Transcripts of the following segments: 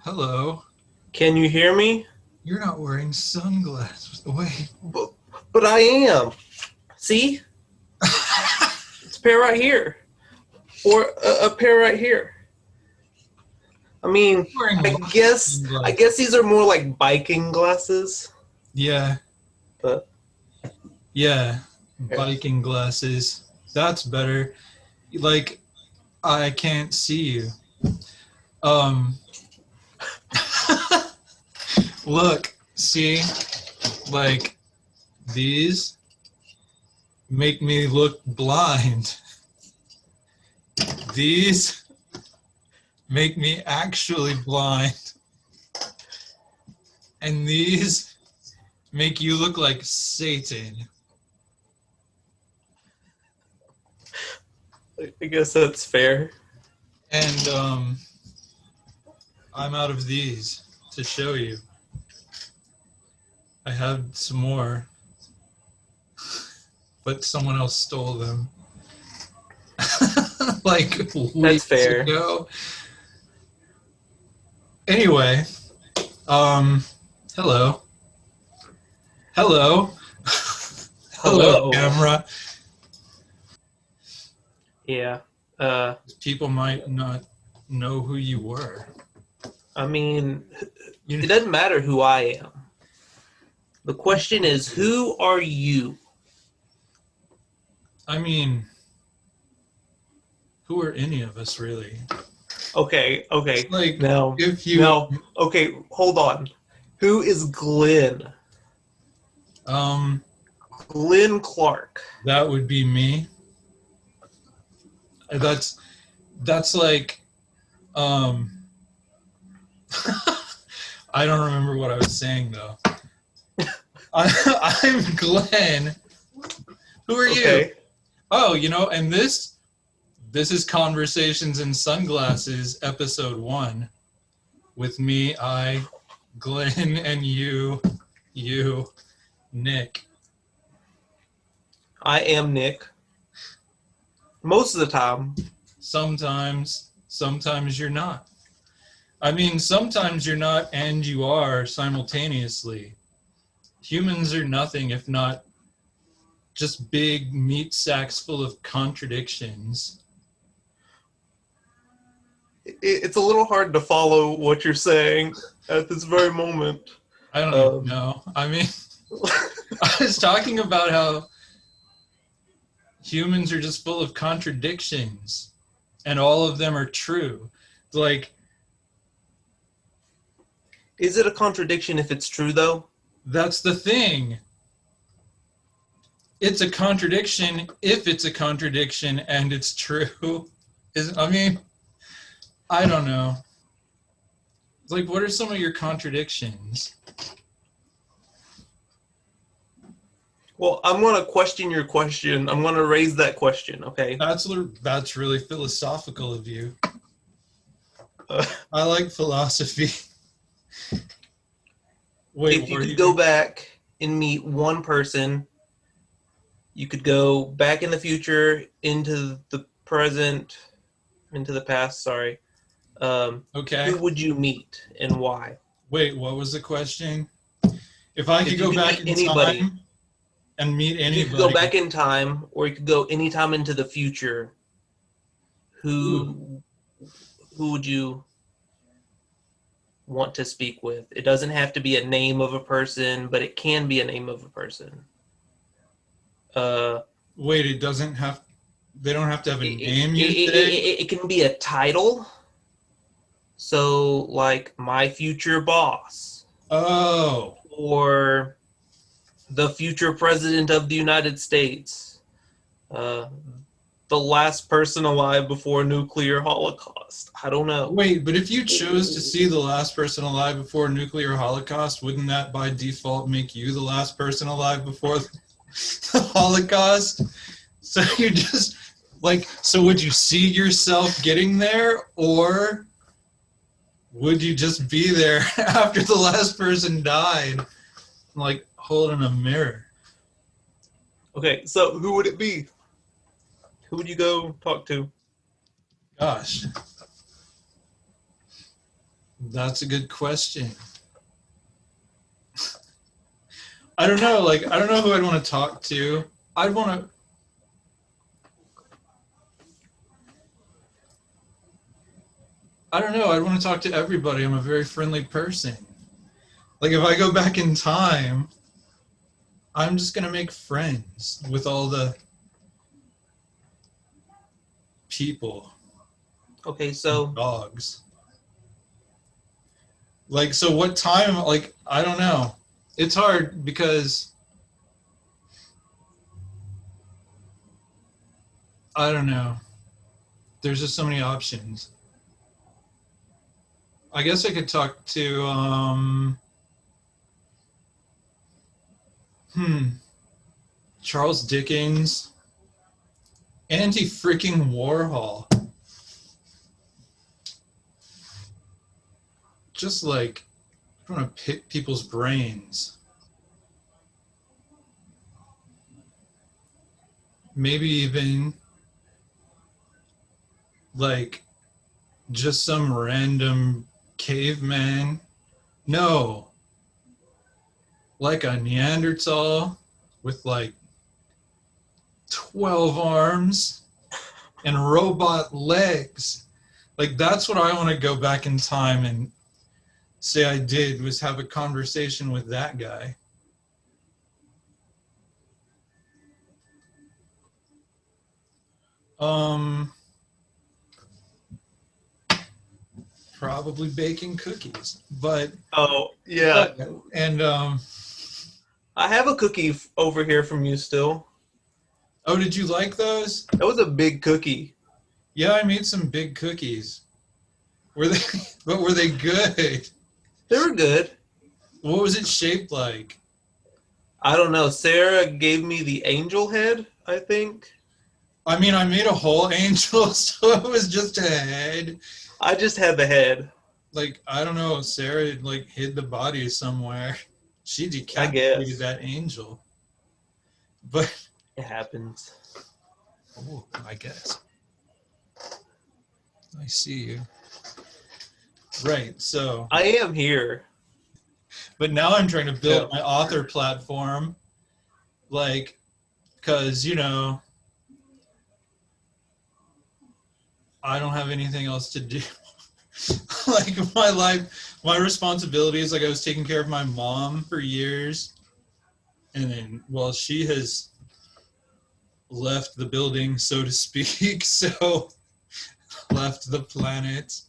Hello. Can you hear me? You're not wearing sunglasses. Wait. But, but I am. See? It's a pair right here. Or a pair right here. I mean, Wearing I lots of guess I sunglasses. guess these are more like biking glasses. Yeah. But Yeah. yeah. Biking glasses. That's better. Like, I can't see you. Um, look, see? Like, these make me look blind. These make me actually blind. And these make you look like Satan. I guess that's fair. And I'm out of these to show you. I have some more, but someone else stole them like That's weeks fair. ago. Anyway, um, hello. Hello. Hello, Hello. camera. Yeah. Uh People might not know who you were. I mean, You, it doesn't matter who I am. The question is, who are you? I mean, who are any of us really? Okay. Like, Now, if you, now, okay, hold on. Who is Glenn? um, Glenn Clark. that would be me. That's like, um, I don't remember what I was saying though. I'm Glenn. Who are you? Okay. Oh, and this is Conversations in Sunglasses, episode 1, with me, Glenn, and you, Nick. I am Nick. Most of the time. Sometimes you're not. I mean, sometimes you're not and you are simultaneously. Humans are nothing if not just big meat sacks full of contradictions. It's a little hard to follow what you're saying at this very moment. I don't even Um, know. I mean, I was talking about how humans are just full of contradictions and all of them are true. Like, is it a contradiction if it's true, though? that's the thing. It's a contradiction if it's a contradiction and it's true. I mean, I don't know. Like, what are some of your contradictions? Well, I'm going to question your question. I'm going to raise that question, okay? That's really philosophical of you. Uh, I like philosophy. Wait, if you could go back and meet one person, you could go back in the future, into the present, into the past, sorry. Okay. Who would you meet and why? Wait, what was the question? If I could If you go could back meet in anybody, time and meet if you could go anybody, back in time, or you could go anytime into the future, ooh, who who would you want to speak with? It doesn't have to be a name of a person, but it can be a name of a person. Uh, wait, they don't have to have a it, name, it, you say? it, it can be a title. So, like my future boss, Oh, or the future president of the United States, uh, the last person alive before a nuclear holocaust. I don't know. wait, but if you chose to see the last person alive before a nuclear holocaust, wouldn't that by default make you the last person alive before the Holocaust? So you just, like, so would you see yourself getting there, or would you just be there after the last person died, like holding a mirror? Okay, so who would it be? Who would you go talk to? Gosh. That's a good question. I don't know. Like, I don't know who I'd want to talk to. I'd want to. I don't know. I'd want to talk to everybody. I'm a very friendly person. Like, if I go back in time, I'm just gonna make friends with all the people, Okay, so dogs. Like, so what time? Like, I don't know. It's hard because I don't know. There's just so many options. I guess I could talk to Charles Dickens, Andy freaking Warhol. Just like I want to pick people's brains. Maybe even like just some random caveman. No, like a Neanderthal with like 12 arms and robot legs. Like that's what I want to go back in time and say I did, was have a conversation with that guy. Um Probably baking cookies. But oh yeah, and I have a cookie over here from you still. oh, did you like those? That was a big cookie. Yeah, I made some big cookies. Were they but were they good? They were good. What was it shaped like? I don't know. Sarah gave me the angel head, I think. I mean, I made a whole angel, so it was just a head. I just had the head. Like, I don't know, Sarah like hid the body somewhere. She I decapitated guess. that angel. But It happens. oh, I guess. I see you. Right, so I am here. but now I'm trying to build my author platform, like, because, you know, I don't have anything else to do. Like, my life, my responsibilities, like, I was taking care of my mom for years. And then, well, she has left the building, so to speak, so left the planet.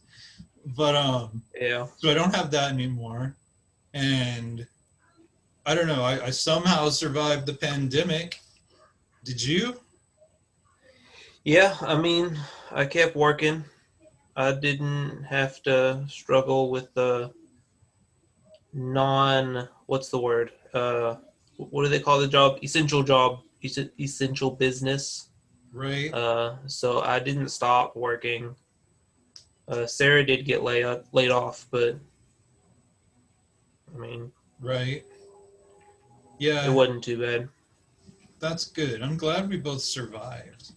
But, Yeah. so I don't have that anymore. And I don't know, I somehow survived the pandemic. Did you? Yeah, I mean, I kept working. I didn't have to struggle with the what's the word? What do they call the job? Essential job, essential business. Right, So I didn't stop working. Sarah did get laid off, but I mean, right. it Yeah, wasn't too bad. that's good. I'm glad we both survived.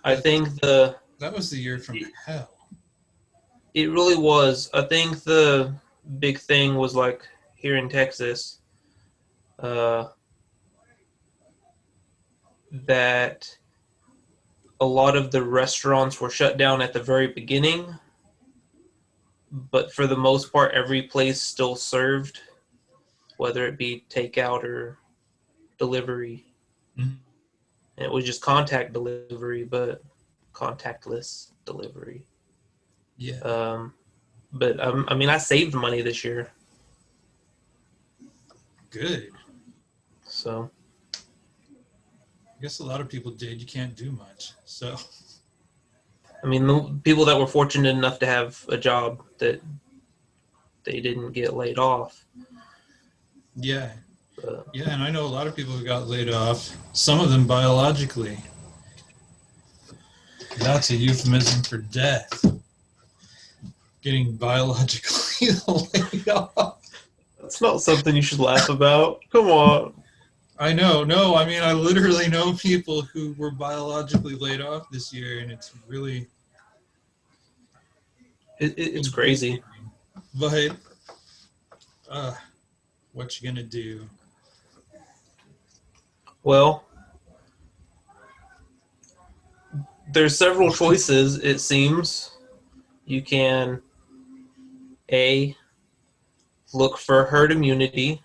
I think the That was the year from hell. it really was. I think the big thing was like here in Texas, uh, that a lot of the restaurants were shut down at the very beginning, but for the most part, every place still served, whether it be takeout or delivery. Mhm. And it was just contact delivery, but contactless delivery. Yeah, But I mean, I saved money this year, good. so I guess a lot of people did. You can't do much. So, I mean, the people that were fortunate enough to have a job that they didn't get laid off. yeah. But, Yeah, and I know a lot of people who got laid off, some of them biologically. That's a euphemism for death. Getting biologically laid off. that's not something you should laugh about. Come on. I know. No, I mean, I literally know people who were biologically laid off this year, and it's really, It's crazy. But what you gonna do? Well, there's several choices, it seems. You can A, look for herd immunity,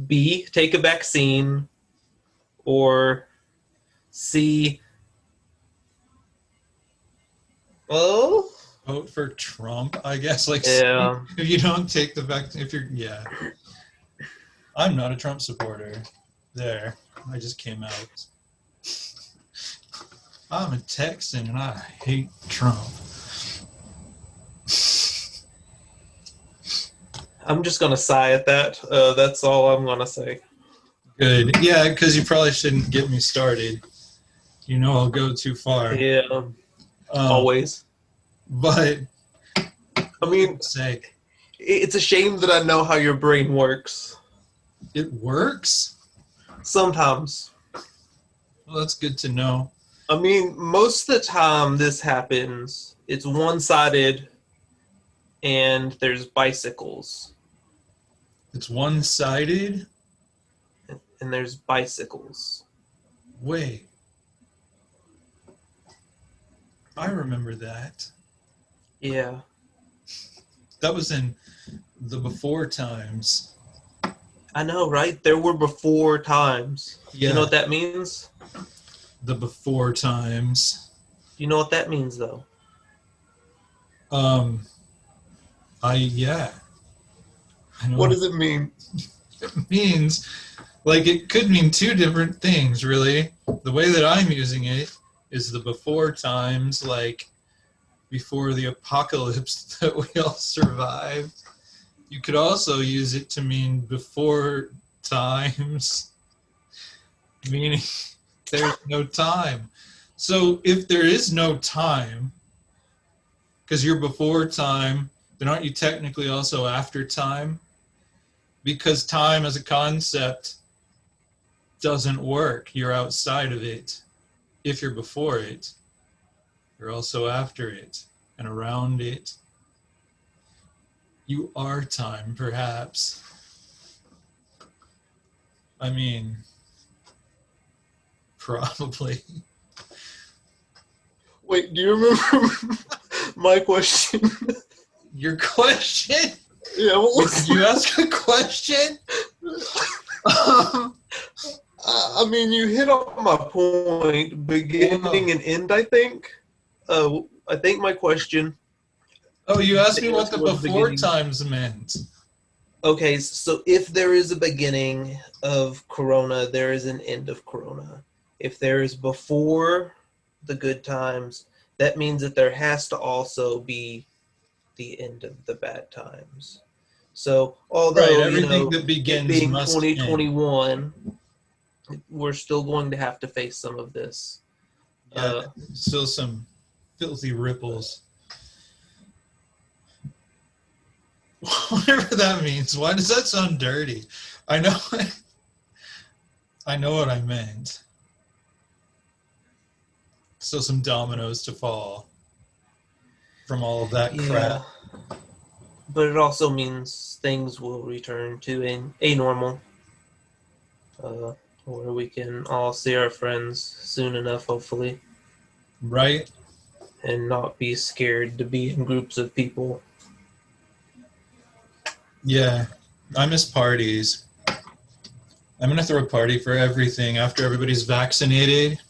B, take a vaccine, or C, oh, Vote for Trump, I guess. Like, yeah. if you don't take the vaccine, I'm not a Trump supporter. There, I just came out. I'm a Texan and I hate Trump. I'm just gonna sigh at that. That's all I'm gonna say. Good. Yeah, because you probably shouldn't get me started. You know I'll go too far. Yeah, always. But I mean, say it's a shame that I know how your brain works. it works? Sometimes. Well, that's good to know. I mean, most of the time this happens, it's one-sided and there's bicycles. It's one-sided? And there's bicycles. Wait. I remember that. Yeah. That was in the before times. I know, right? There were before times. Yeah. You know what that means? The before times. You know what that means, though? Yeah. I know What does it mean? it means. Like, it could mean two different things, really. The way that I'm using it is the before times, like before the apocalypse that we all survived. You could also use it to mean before times, meaning there's no time. So if there is no time, because you're before time, then aren't you technically also after time? Because time as a concept doesn't work. You're outside of it. If you're before it, you're also after it and around it. You are time, perhaps. I mean, probably. Wait, do you remember my question? Your question? Yeah, what was You ask a question? I mean, you hit on my point, beginning and end, I think. I think my question... Oh, you asked me what the Was before beginning. times meant. Okay, so if there is a beginning of Corona, there is an end of Corona. If there is before the good times, that means that there has to also be the end of the bad times. So, although, Right, everything that begins it being must 2021, we're still going to have to face some of this. Yeah, still some filthy ripples. Whatever that means. Why does that sound dirty? I know what I meant. Still some dominoes to fall from all of that crap. But it also means things will return to a normal, where we can all see our friends soon enough, hopefully. Right? And not be scared to be in groups of people. Yeah. I miss parties. I'm going to throw a party for everything after everybody's vaccinated.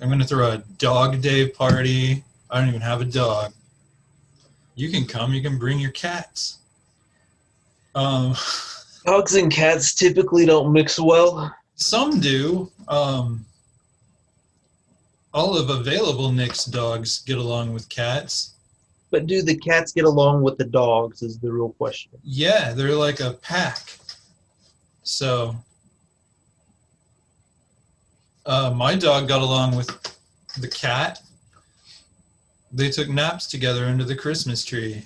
I'm going to throw a dog day party. I don't even have a dog. You can come. You can bring your cats. Dogs and cats typically don't mix well. Some do. All of available Nick's dogs get along with cats. But do the cats get along with the dogs is the real question. Yeah, they're like a pack. So, my dog got along with the cat. They took naps together under the Christmas tree.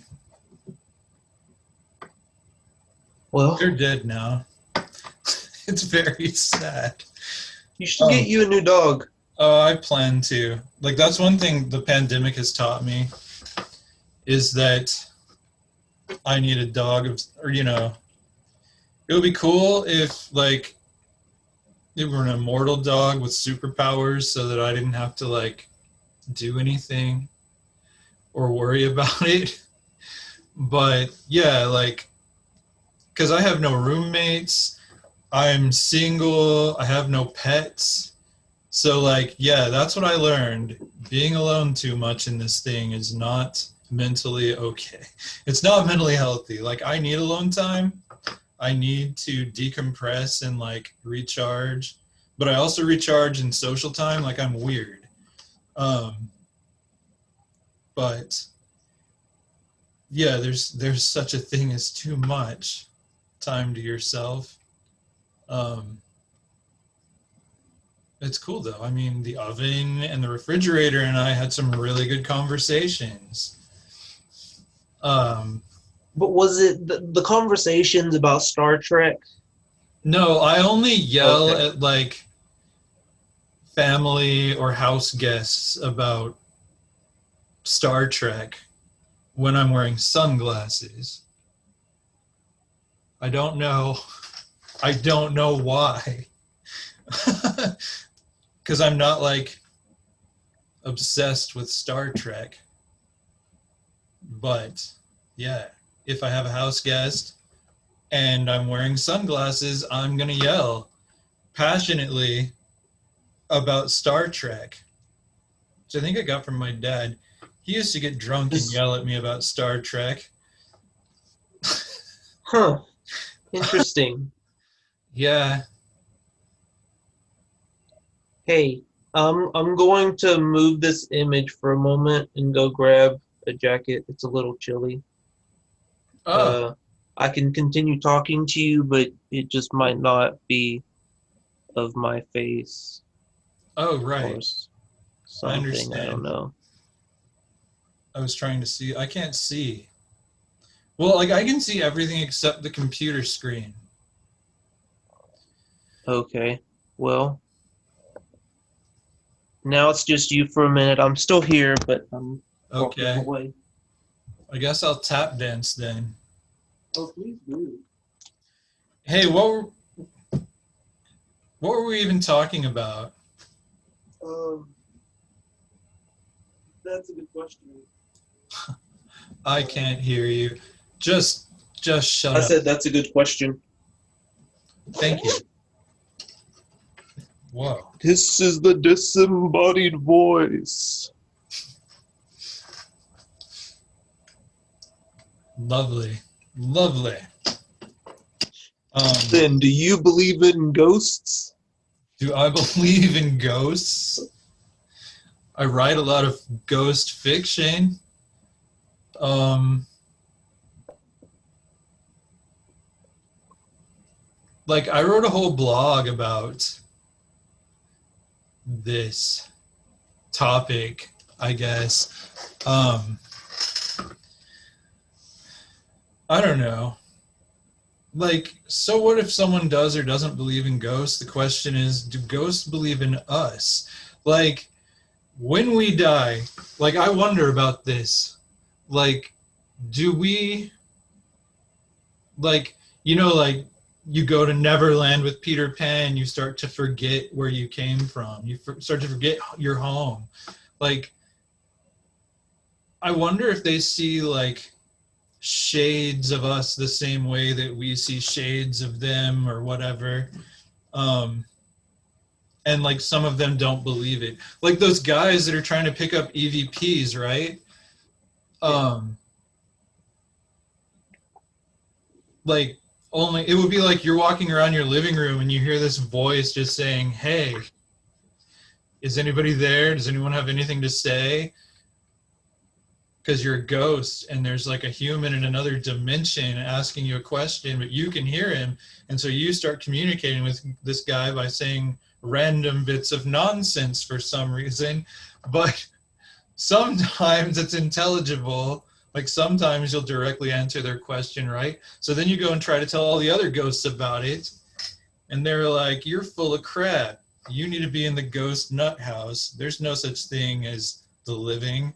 Well, They're dead now. It's very sad. you should get you a new dog. Oh, I plan to. Like, that's one thing the pandemic has taught me is that I need a dog or it would be cool if like it were an immortal dog with superpowers so that I didn't have to like do anything or worry about it. But yeah, like because I have no roommates, I'm single, I have no pets. So like yeah, that's what I learned. Being alone too much in this thing is not mentally okay. It's not mentally healthy. Like I need alone time. I need to decompress and like recharge, but I also recharge in social time. Like I'm weird. Um, but yeah, there's such a thing as too much time to yourself. Um, it's cool though. I mean, the oven and the refrigerator and I had some really good conversations. Um, But was it the conversations about Star Trek? no, I only yell Okay. at like family or house guests about Star Trek when I'm wearing sunglasses. I don't know. I don't know why. Because I'm not like obsessed with Star Trek. But yeah, if I have a house guest and I'm wearing sunglasses, I'm going to yell passionately about Star Trek, which I think I got from my dad. He used to get drunk and This, yell at me about Star Trek. huh? Interesting. Yeah. Hey, I'm going to move this image for a moment and go grab a jacket. It's a little chilly. Oh, Uh, I can continue talking to you, but it just might not be of my face oh, or right. I something. I don't understand. know. I was trying to see. I can't see. Well, like I can see everything except the computer screen. Okay. Well, now it's just you for a minute. I'm still here, but I'm walking Okay. away. I guess I'll tap dance then. Oh, please do. Hey, what were we even talking about? Um, that's a good question. I can't hear you. Just shut I up. said that's a good question. Thank you. Whoa. This is the disembodied voice. Lovely. Lovely. Um, Then, do you believe in ghosts? do I believe in ghosts? I write a lot of ghost fiction. Um, like I wrote a whole blog about this topic, I guess. I don't know. Like, so what if someone does or doesn't believe in ghosts? The question is, do ghosts believe in us? Like, when we die, like, I wonder about this. Like, do we, like, like, you go to Neverland with Peter Pan, you start to forget where you came from. You start to forget your home. Like, I wonder if they see, like, shades of us the same way that we see shades of them or whatever. Um, and like some of them don't believe it. Like those guys that are trying to pick up EVPs, right? Um, like only it would be like you're walking around your living room and you hear this voice just saying, "Hey, is anybody there? Does anyone have anything to say?" Because you're a ghost and there's like a human in another dimension asking you a question, but you can hear him. And so you start communicating with this guy by saying random bits of nonsense for some reason. But sometimes it's intelligible. Like sometimes you'll directly answer their question, right? So then you go and try to tell all the other ghosts about it. And they're like, you're full of crap. You need to be in the ghost nut house. There's no such thing as the living.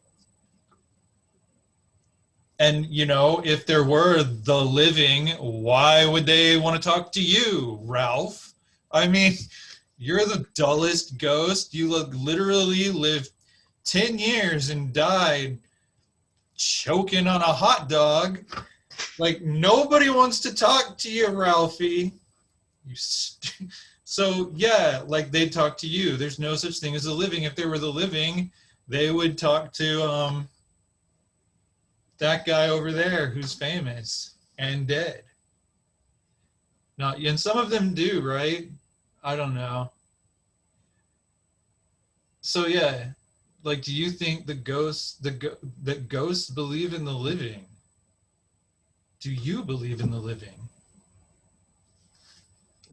And, you know, if there were the living, why would they want to talk to you, Ralph? I mean, you're the dullest ghost. You literally lived 10 years and died choking on a hot dog. Like, nobody wants to talk to you, Ralphie. So, yeah, like, they'd talk to you. There's no such thing as the living. If they were the living, they would talk to that guy over there who's famous and dead. Not, and some of them do, right? I don't know. So yeah, like, do you think that ghosts believe in the living? Do you believe in the living?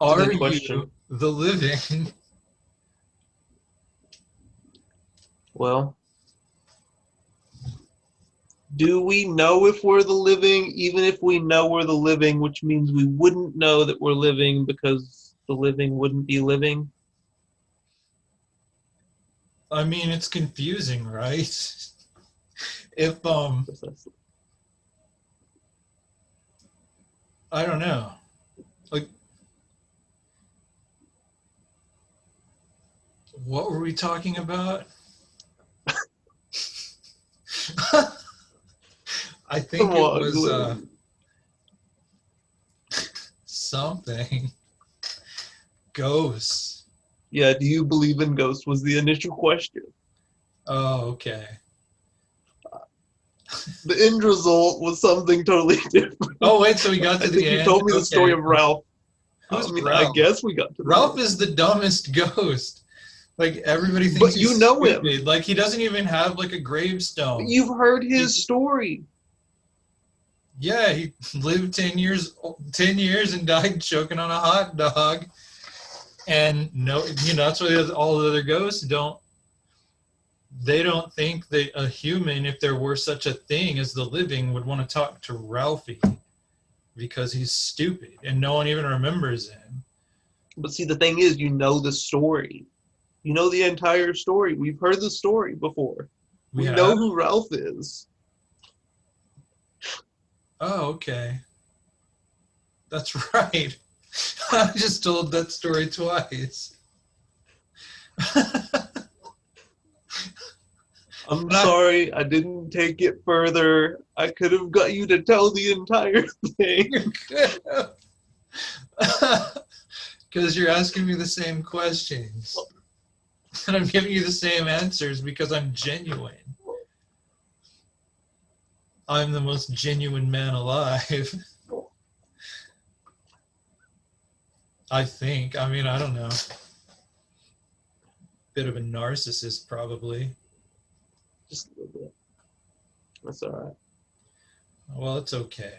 That's a Are good question. you the living? Well, do we know if we're the living? Even if we know we're the living, which means we wouldn't know that we're living because the living wouldn't be living. I mean, it's confusing, right? If I don't know. Like, what were we talking about? I think Come it on, was Glenn. something. Ghosts. Yeah, do you believe in ghosts was the initial question. Oh, okay. The end result was something totally different. Oh, wait, so we got to I the think end? you told me the Okay. story of Ralph. Who's I mean, Ralph? I guess we got to the Ralph end. is the dumbest ghost. Like, everybody thinks But he's you know him. stupid. Like, he doesn't even have, like, a gravestone. You've heard his story. Yeah, he lived 10 years and died choking on a hot dog. And no, you know, that's why all the other ghosts don't think that a human, if there were such a thing as the living, would want to talk to Ralphie because he's stupid and no one even remembers him. But see, the thing is, you know the story. You know the entire story. We've heard the story before. We know who Ralph is. Oh, okay. That's right. I just told that story twice. I'm sorry, I didn't take it further. I could have got you to tell the entire thing. Because you're asking me the same questions. And I'm giving you the same answers because I'm genuine. I'm the most genuine man alive. I think. I mean, I don't know. Bit of a narcissist, probably. Just a little bit. That's all right. Well, it's okay.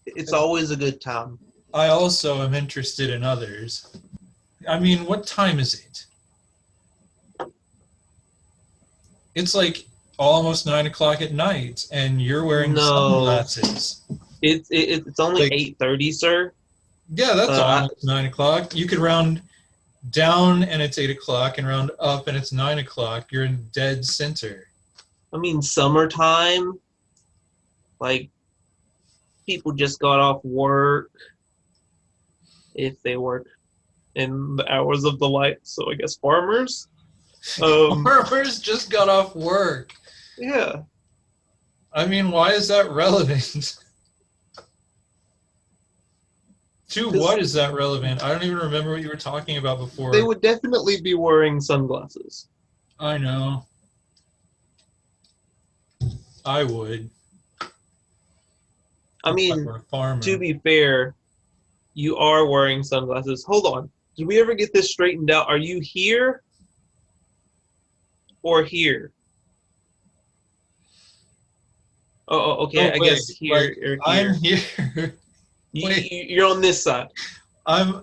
It's always a good time. I also am interested in others. I mean, what time is it? It's like almost 9 o'clock at night, and you're wearing sunglasses. It's only Like, 8:30, sir. Yeah, that's almost 9 o'clock. You could round down and it's 8 o'clock, and round up and it's 9 o'clock. You're in dead center. I mean, summertime. Like, people just got off work. If they work in the hours of the light, so I guess farmers. Farmers just got off work. Yeah. I mean, why is that relevant? To what is that relevant? I don't even remember what you were talking about before. They would definitely be wearing sunglasses. I know. I would. I mean, If I were a farmer. to be fair, you are wearing sunglasses. Hold on. Did we ever get this straightened out? Are you here or here? Oh, okay. I guess here like, or here. I'm here. You're on this side. I'm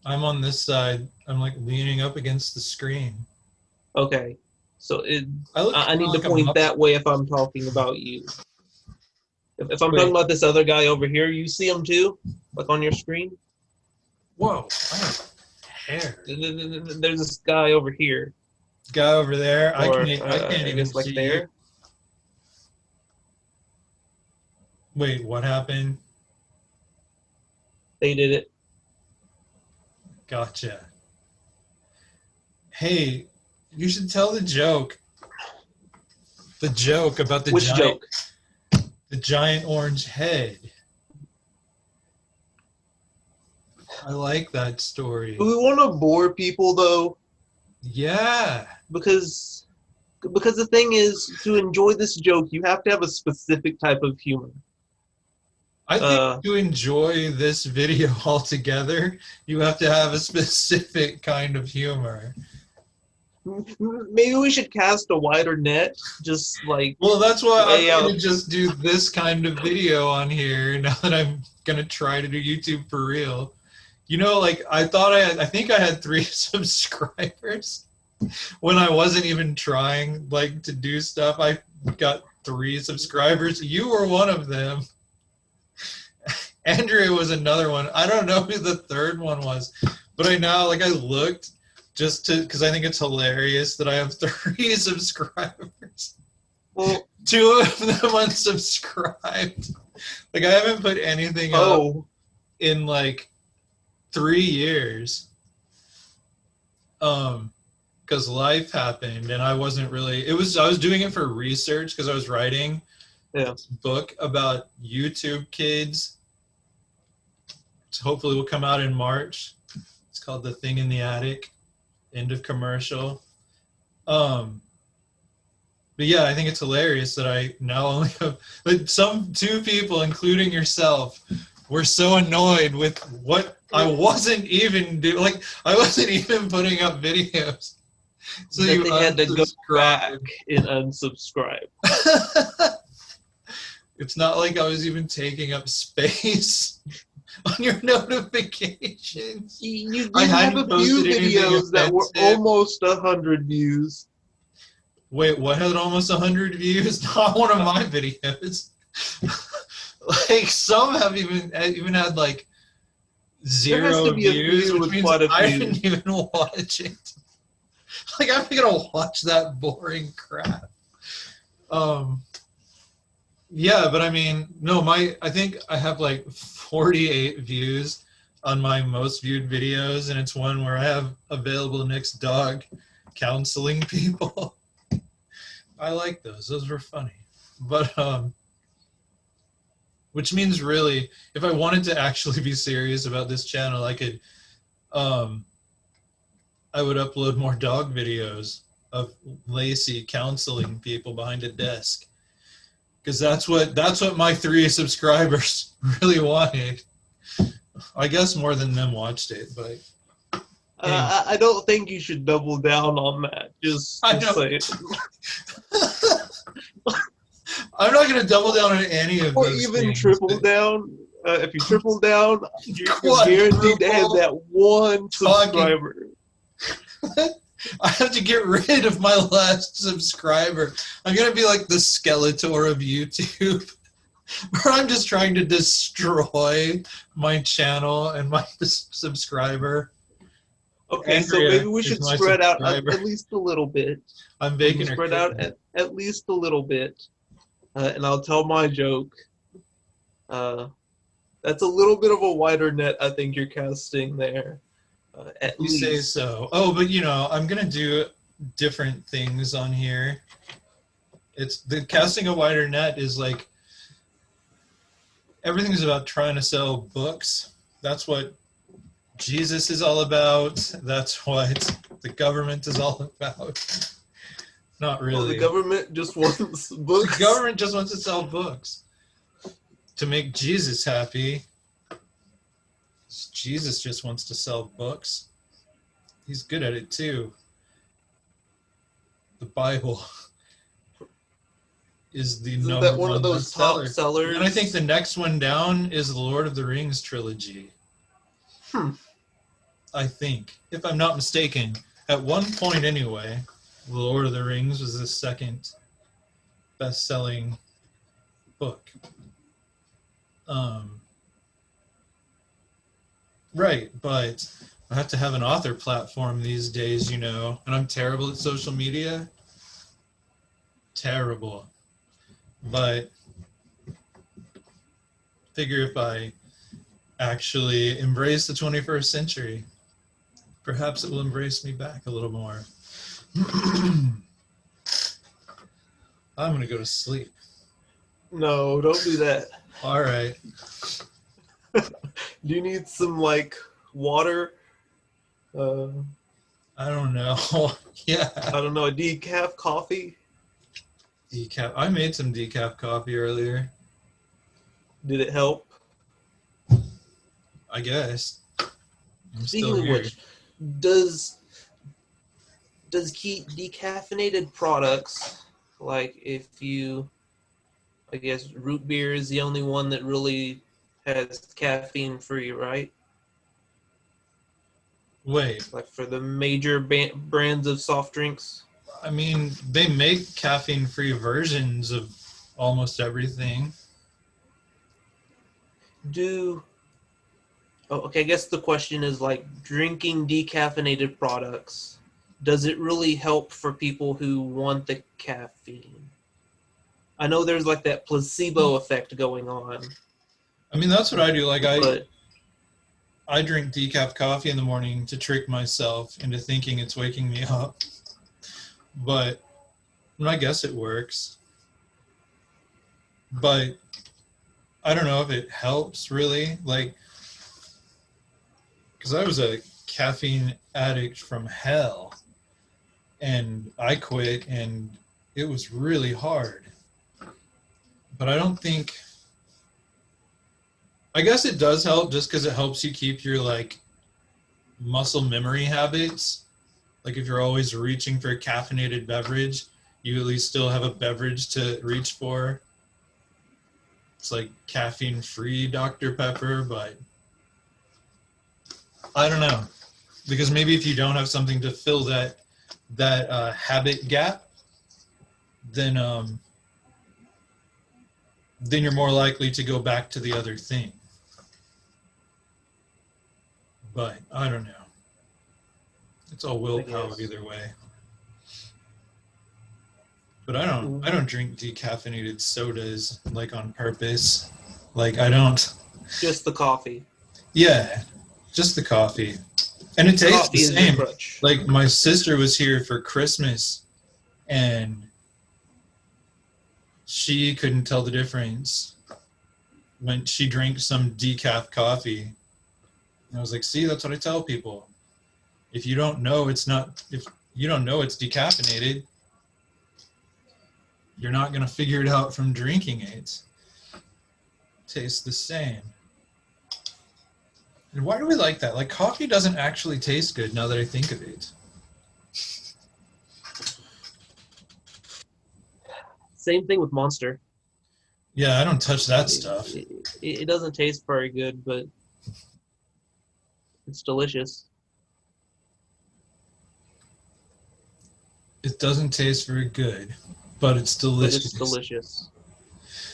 on this side. I'm like leaning up against the screen. Okay. So I need like to point that way if I'm talking about you. If I'm talking about this other guy over here, you see him too? Like on your screen? Whoa, I have hair. There's this guy over here. Guy over there. I can't I even guess like see there. you. Wait, what happened? They did it. Gotcha. Hey, you should tell the joke. The joke about Which joke? the giant orange head. I like that story. Do we want to bore people though? Yeah. Because the thing is, to enjoy this joke, you have to have a specific type of humor. I think to enjoy this video altogether, you have to have a specific kind of humor. Maybe we should cast a wider net, just like. Well, that's why way I'm out. gonna just do this kind of video on here now that I'm gonna try to do YouTube for real. You know, like I think I had 3 subscribers when I wasn't even trying like to do stuff. I got 3 subscribers. You were one of them. Andrea was another one. I don't know who the third one was, but I looked just because I think it's hilarious that I have 3 subscribers. Well, 2 of them unsubscribed. Like I haven't put anything up in like 3 years. Because life happened and I wasn't really. I was doing it for research because I was writing this book about YouTube kids. Hopefully will come out in March. It's called The Thing in the Attic. End of commercial. But yeah, I think it's hilarious that I now only have like 2 people, including yourself, were so annoyed with what I wasn't even doing. Like I wasn't even putting up videos. So that you they had to go back and unsubscribe. It's not like I was even taking up space on your notifications. You have a few videos that were almost 100 views. Wait, what had almost 100 views? Not one of my videos. Like some have even had like 0 views, which means I didn't even watch it. Like I'm gonna watch that boring crap. Yeah, but I mean, no, I think I have like 48 views on my most viewed videos, and it's one where I have available next dog counseling people. I like those. Those were funny. But which means really, if I wanted to actually be serious about this channel, I could I would upload more dog videos of Lacey counseling people behind a desk. Because that's what my 3 subscribers really wanted. I guess more than them watched it, but I don't think you should double down on that. Just say it. I'm not going to double down on any of those. Or even things, triple down. If you triple down, you're guaranteed to have that 1 subscriber. I have to get rid of my last subscriber. I'm going to be like the Skeletor of YouTube, where I'm just trying to destroy my channel and my subscriber. Okay, Andrea, so maybe we should spread out at least a little bit. I'm baking spread out at least a little bit. And I'll tell my joke. That's a little bit of a wider net I think you're casting there. At least. You say so. Oh, but you know, I'm gonna do different things on here. It's the casting a wider net is like everything's about trying to sell books. That's what Jesus is all about. That's what the government is all about. Not really. Well, the government just wants books. The government just wants to sell books to make Jesus happy. Jesus just wants to sell books. He's good at it too. The Bible is the Isn't number that one of those top sellers? And I think the next one down is the Lord of the Rings trilogy. I think, if I'm not mistaken, at one point anyway, the Lord of the Rings was the second best-selling book. Right, but I have to have an author platform these days, you know, and I'm terrible at social media. Terrible. But figure if I actually embrace the 21st century, perhaps it will embrace me back a little more. I'm gonna go to sleep. No, don't do that. All right. Do you need some like water? Uh, I don't know. Yeah. I don't know, a decaf coffee? Decaf. I made some decaf coffee earlier. Did it help? I guess. I'm Speaking still of here. which, does keep decaffeinated products, like if you, I guess root beer is the only one that really has caffeine free, right? Wait. Like for the major brands of soft drinks. I mean, they make caffeine-free versions of almost everything. Okay, I guess the question is like drinking decaffeinated products. Does it really help for people who want the caffeine? I know there's like that placebo effect going on, I mean, that's what I do. Like, but I drink decaf coffee in the morning to trick myself into thinking it's waking me up. But I guess it works. But I don't know if it helps really. Like, because I was a caffeine addict from hell, and I quit, and it was really hard. But I don't think. I guess it does help just because it helps you keep your like muscle memory habits. Like if you're always reaching for a caffeinated beverage, you at least still have a beverage to reach for. It's like caffeine-free Dr. Pepper, but I don't know. Because maybe if you don't have something to fill that habit gap, then you're more likely to go back to the other thing. But I don't know. It's all willpower either way. But I don't drink decaffeinated sodas like on purpose. Like I don't. just the coffee. Yeah, just the coffee, and it tastes Coffee the is your same. crutch. Like my sister was here for Christmas, and she couldn't tell the difference when she drank some decaf coffee. And I was like, "See, that's what I tell people. If you don't know it's decaffeinated, you're not gonna figure it out from drinking it. It tastes the same." And why do we like that? Like coffee doesn't actually taste good now that I think of it. Same thing with Monster. Yeah, I don't touch that stuff. It doesn't taste very good, but it's delicious. It doesn't taste very good, but it's But delicious. it's delicious.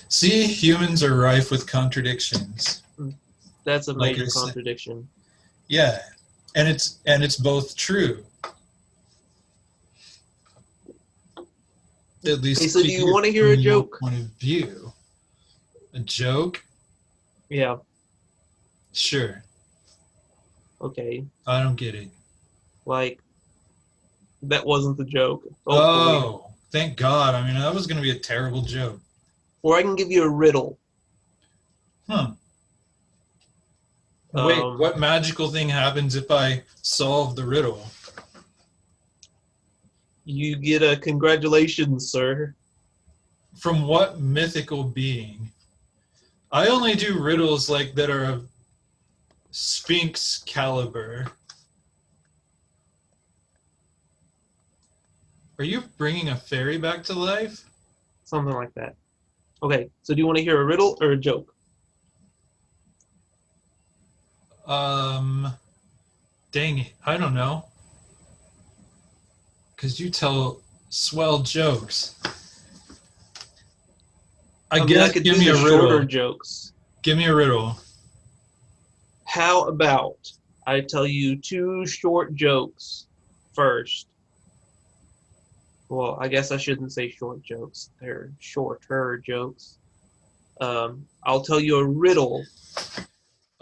See, humans are rife with contradictions. That's a Like major I said. contradiction. Yeah, and it's both true. At least. Hey, so do you want to hear a joke? Point of view. A joke? Yeah. Sure. Okay. I don't get it. Like, that wasn't the joke. Hopefully. Oh, thank God. I mean, that was going to be a terrible joke. Or I can give you a riddle. Huh. Wait, what magical thing happens if I solve the riddle? You get a congratulations, sir. From what mythical being? I only do riddles like that are of Sphinx caliber. Are you bringing a fairy back to life? Something like that. Okay, so do you want to hear a riddle or a joke? Dang it, I don't know. Because you tell swell jokes. I guess I could give do me a the riddle. shorter jokes. Give me a riddle. How about I tell you 2 short jokes first? Well, I guess I shouldn't say short jokes. They're shorter jokes. I'll tell you a riddle,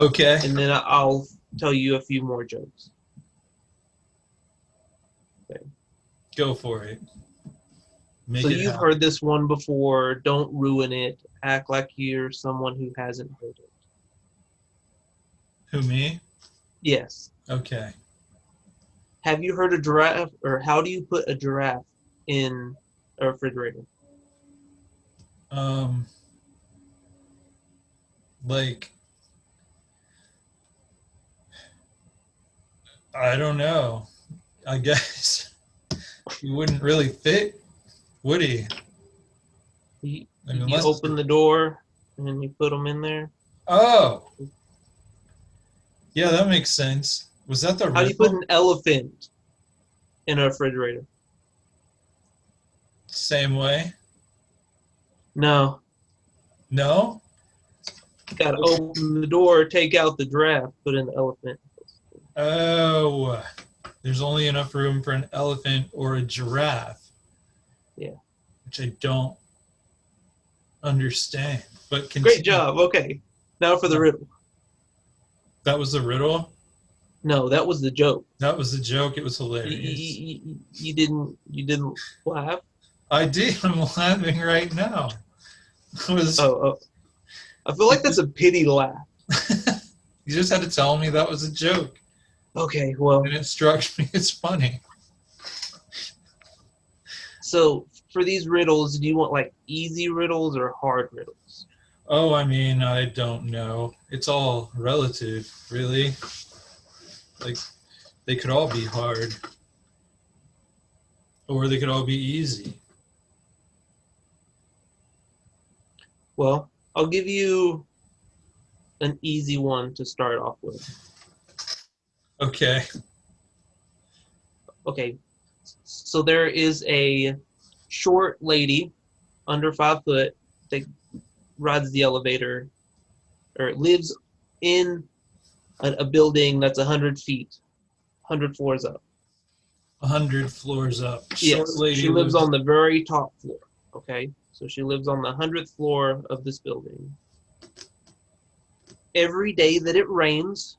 Okay. and then I'll tell you a few more jokes. Okay. Go for it. Make So it you've happen. heard this one before. Don't ruin it. Act like you're someone who hasn't heard it. Who, me? Yes. Okay. Have you heard a giraffe, or how do you put a giraffe in a refrigerator? Um, like, I don't know. I guess he wouldn't really fit, would he? You, I mean, you unless open the door and then you put them in there. oh, yeah, that makes sense. Was that the How do you put riddle? an elephant in a refrigerator? Same way? No. No? You gotta open the door, take out the giraffe, put in the elephant. Oh, there's only enough room for an elephant or a giraffe. Yeah. Which I don't understand. But Great continue. job. Okay. Now for the riddle. That was the riddle? No, that was the joke. That was the joke. It was You, hilarious. you didn't laugh. I did. I'm laughing right now. I was, Oh, I feel like that's a pity laugh. you just had to tell me that was a joke. Okay, well, And it struck me as funny. so for these riddles, do you want like easy riddles or hard riddles? Oh, I mean, I don't know. It's all relative, really. Like, they could all be hard, or they could all be easy. Well, I'll give you an easy one to start off with. Okay. Okay, so there is a short lady under 5 foot that rides the elevator or lives in a building that's 100 feet, 100 floors up. 100 floors up. Short Yes, lady she lives on the very top floor. Okay, so she lives on the 100th floor of this building. Every day that it rains,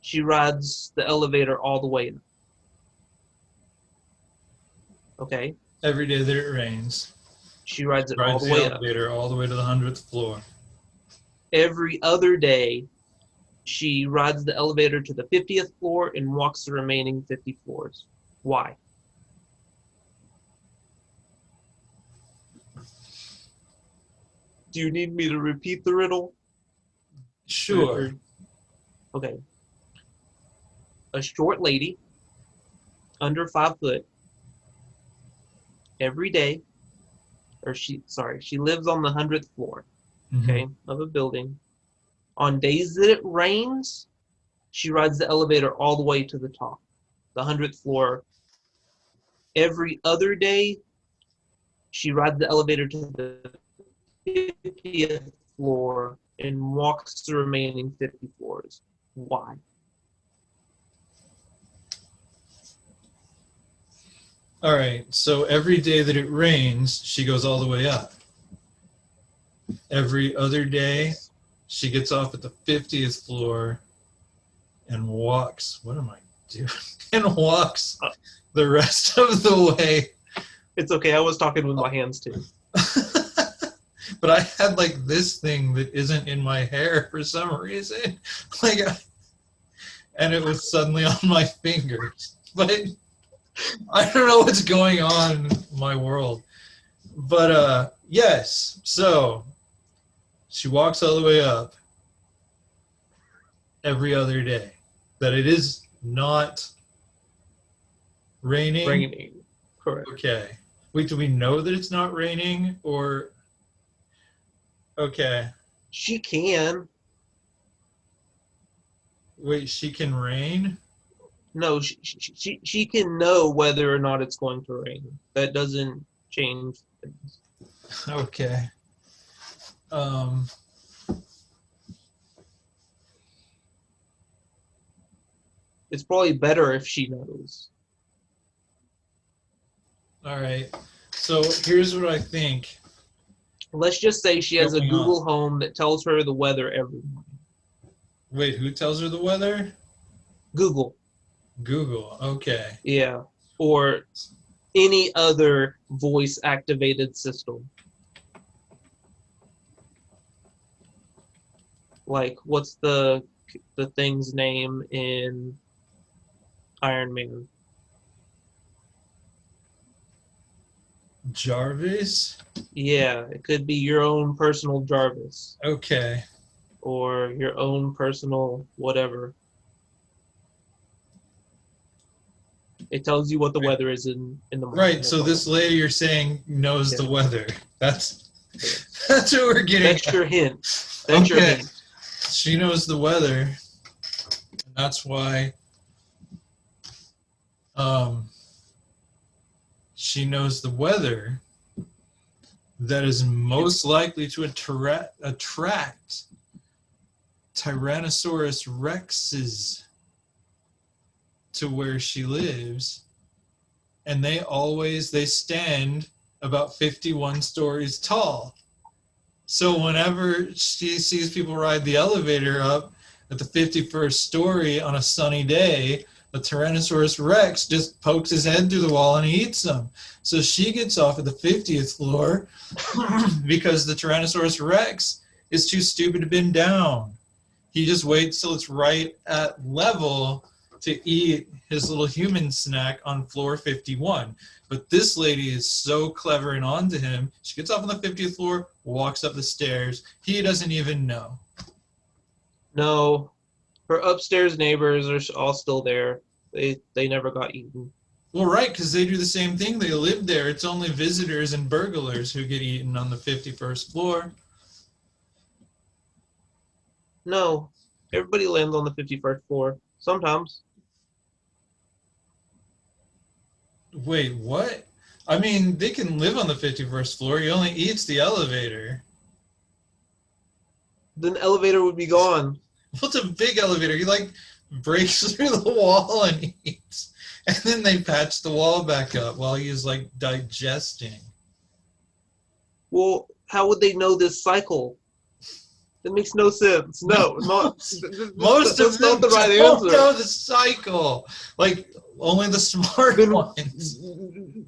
she rides the elevator all the way up. Okay, every day that it rains. she rides it all Rides the the way up. elevator all the way to the 100th floor. Every other day, she rides the elevator to the 50th floor and walks the remaining 50 floors. Why? Do you need me to repeat the riddle? Sure. Okay. A short lady, under 5 foot, every day, she lives on the 100th floor, okay, of a building. On days that it rains, she rides the elevator all the way to the top, the 100th floor. Every other day, she rides the elevator to the 50th floor and walks the remaining 50 floors. Why? All right. So every day that it rains, she goes all the way up. Every other day, she gets off at the 50th floor and walks. What am I doing? And walks the rest of the way. It's okay. I was talking with my hands too. But I had like this thing that isn't in my hair for some reason. Like, and it was suddenly on my fingers. But I don't know what's going on in my world. But yes, so she walks all the way up every other day. That it is not raining. Raining. Correct. Okay. Wait, do we know that it's not raining or okay. She can. Wait, she can rain? No, she can know whether or not it's going to rain. That doesn't change things. Okay. It's probably better if she knows. All right. So here's what I think. Let's just say she has a Going Google Home that tells her the weather every morning. Wait, who tells her the weather? Google, Google. Okay. yeah, or any other voice-activated system. Like, what's the thing's name in Iron Man? Jarvis? Yeah, it could be your own personal Jarvis Okay. or your own personal whatever. It tells you what the weather is in the morning. Right, so this lady you're saying knows the weather. That's what we're getting That's at. your hint. That's your Okay. hint. She knows the weather. And that's why she knows the weather that is most likely to attract Tyrannosaurus rexes to where she lives, and they stand about 51 stories tall. So whenever she sees people ride the elevator up at the 51st story on a sunny day, the Tyrannosaurus Rex just pokes his head through the wall and he eats them. So she gets off at the 50th floor because the Tyrannosaurus Rex is too stupid to bend down. He just waits till it's right at level to eat his little human snack on floor 51. But this lady is so clever and onto him. She gets off on the 50th floor, walks up the stairs. He doesn't even know. No, her upstairs neighbors are all still there. They never got eaten. Well, right, because they do the same thing. They live there. It's only visitors and burglars who get eaten on the 51st floor. No, everybody lands on the 51st floor. Sometimes. Wait, what? I mean, they can live on the 51st floor. He only eats the elevator. Then the elevator would be gone. Well, it's a big elevator. He, breaks through the wall and eats. And then they patch the wall back up while he is, digesting. Well, how would they know this cycle? That makes no sense. No, Most of them not the right don't answer. know the cycle. Only the smart ones.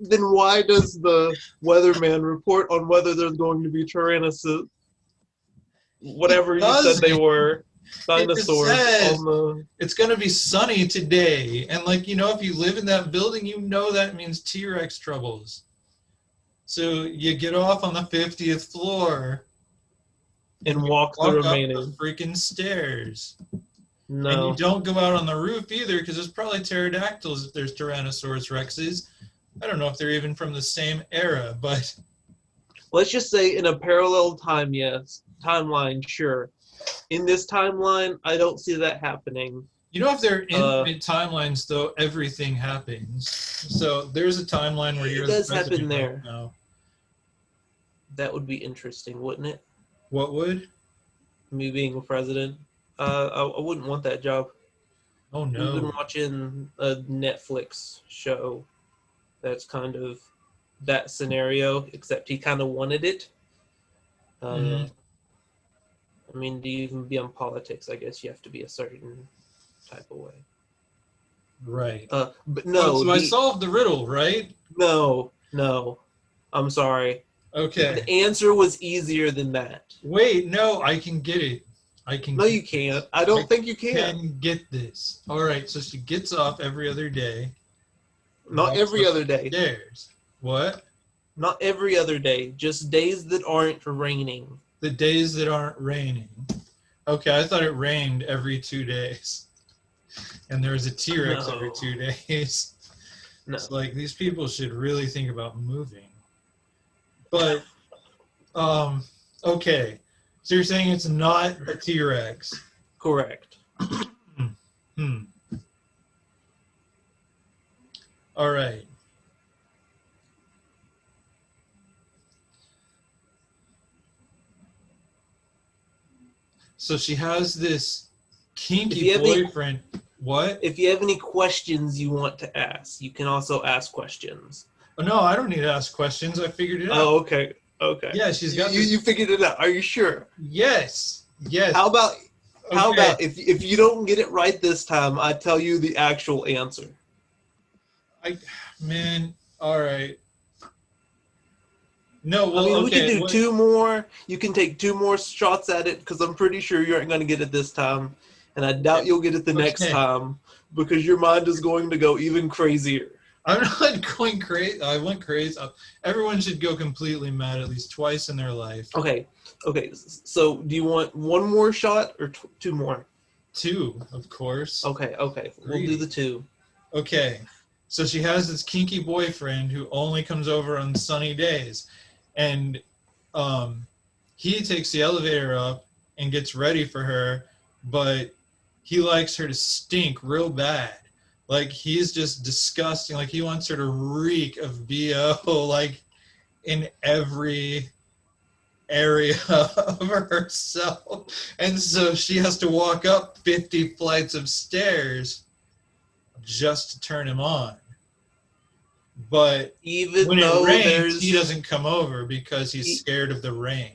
Then why does the weatherman report on whether there's going to be Tyrannosaurus, whatever you said they were, dinosaurs on the... It's going to be sunny today. And, if you live in that building, that means T-Rex troubles. So you get off on the 50th floor. And walk the remaining. Up the freaking stairs. No. And you don't go out on the roof either, because there's probably pterodactyls if there's Tyrannosaurus rexes. I don't know if they're even from the same era, but... Let's just say in a parallel timeline, sure. In this timeline, I don't see that happening. If they're infinite timelines, though, everything happens. So there's a timeline where you're the president. It does happen there. Now. That would be interesting, wouldn't it? What would? Me being a president. I wouldn't want that job. Oh, no. We've been watching a Netflix show that's kind of that scenario, except he kind of wanted it. I mean, to even be on politics, I guess you have to be a certain type of way. Right. But no. So I solved the riddle, right? No. I'm sorry. Okay. The answer was easier than that. Wait, no, I can get it. No, you can't. I don't think you can. I can get this. All right, so she gets off every other day. Not every other day. Stairs. What? Not every other day. Just days that aren't raining. The days that aren't raining. Okay, I thought it rained every 2 days. And there was a T-Rex every 2 days. No. It's these people should really think about moving. But, okay. So you're saying it's not a T-Rex? Correct. All right. So she has this kinky boyfriend. What? If you have any questions you want to ask, you can also ask questions. Oh, no, I don't need to ask questions. I figured it out. Oh, okay. Okay. Yeah, she's got You figured it out. Are you sure? Yes. Yes. How about Okay. if you don't get it right this time, I tell you the actual answer. Man, all right. No, I well, mean, we can okay. do two more. You can take two more shots at it because I'm pretty sure you aren't going to get it this time, and I doubt you'll get it the next Okay. time because your mind is going to go even crazier. I'm not going crazy. I went crazy. Everyone should go completely mad at least twice in their life. Okay. So, do you want one more shot or two more? 2, of course. Okay. We'll do the 2. Okay. So she has this kinky boyfriend who only comes over on sunny days. And he takes the elevator up and gets ready for her, but he likes her to stink real bad. Like, he's just disgusting. Like, he wants her to reek of BO, like, in every area of herself. And so she has to walk up 50 flights of stairs just to turn him on. But Even when it though rains, he doesn't come over because he's scared of the rain.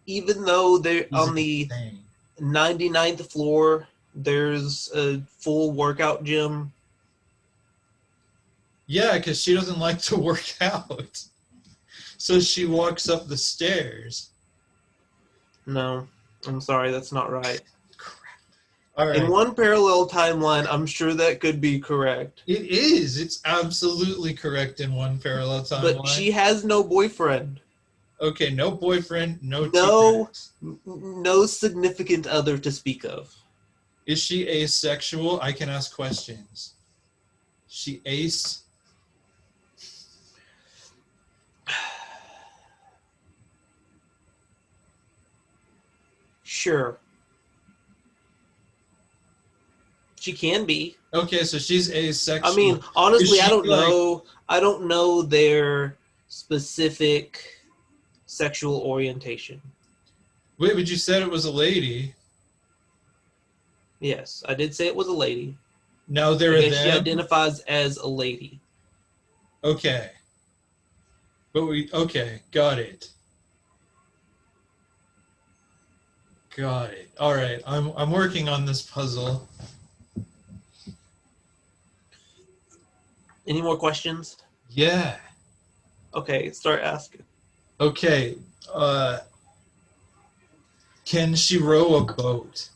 even though they're He's on the insane. 99th floor, there's a full workout gym. Yeah, because she doesn't like to work out. So she walks up the stairs. No, I'm sorry, that's not right. All right. In one parallel timeline, I'm sure that could be correct. It is. It's absolutely correct in one parallel timeline. But she has no boyfriend. Okay, no boyfriend, no No. T-Rex. No significant other to speak of. Is she asexual? I can ask questions. She ace? Sure. She can be. Okay, so she's asexual. I mean, honestly, Is I she, don't like- know. I don't know their specific sexual orientation. Wait, but you said it was a lady. Yes, I did say it was a lady. Now they're I a guess she them? identifies as a lady. Okay. Okay, got it. Got it. All right, I'm working on this puzzle. Any more questions? Yeah. Okay, start asking. Okay. Can she row a boat?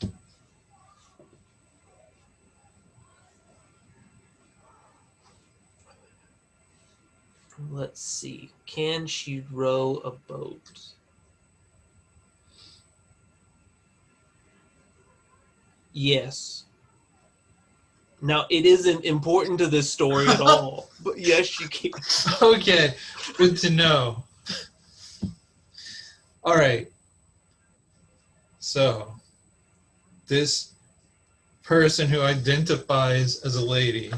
Let's see. Can she row a boat? Yes. Now, it isn't important to this story at all, but yes, she can. Okay, good to know. All right. So, this person who identifies as a lady.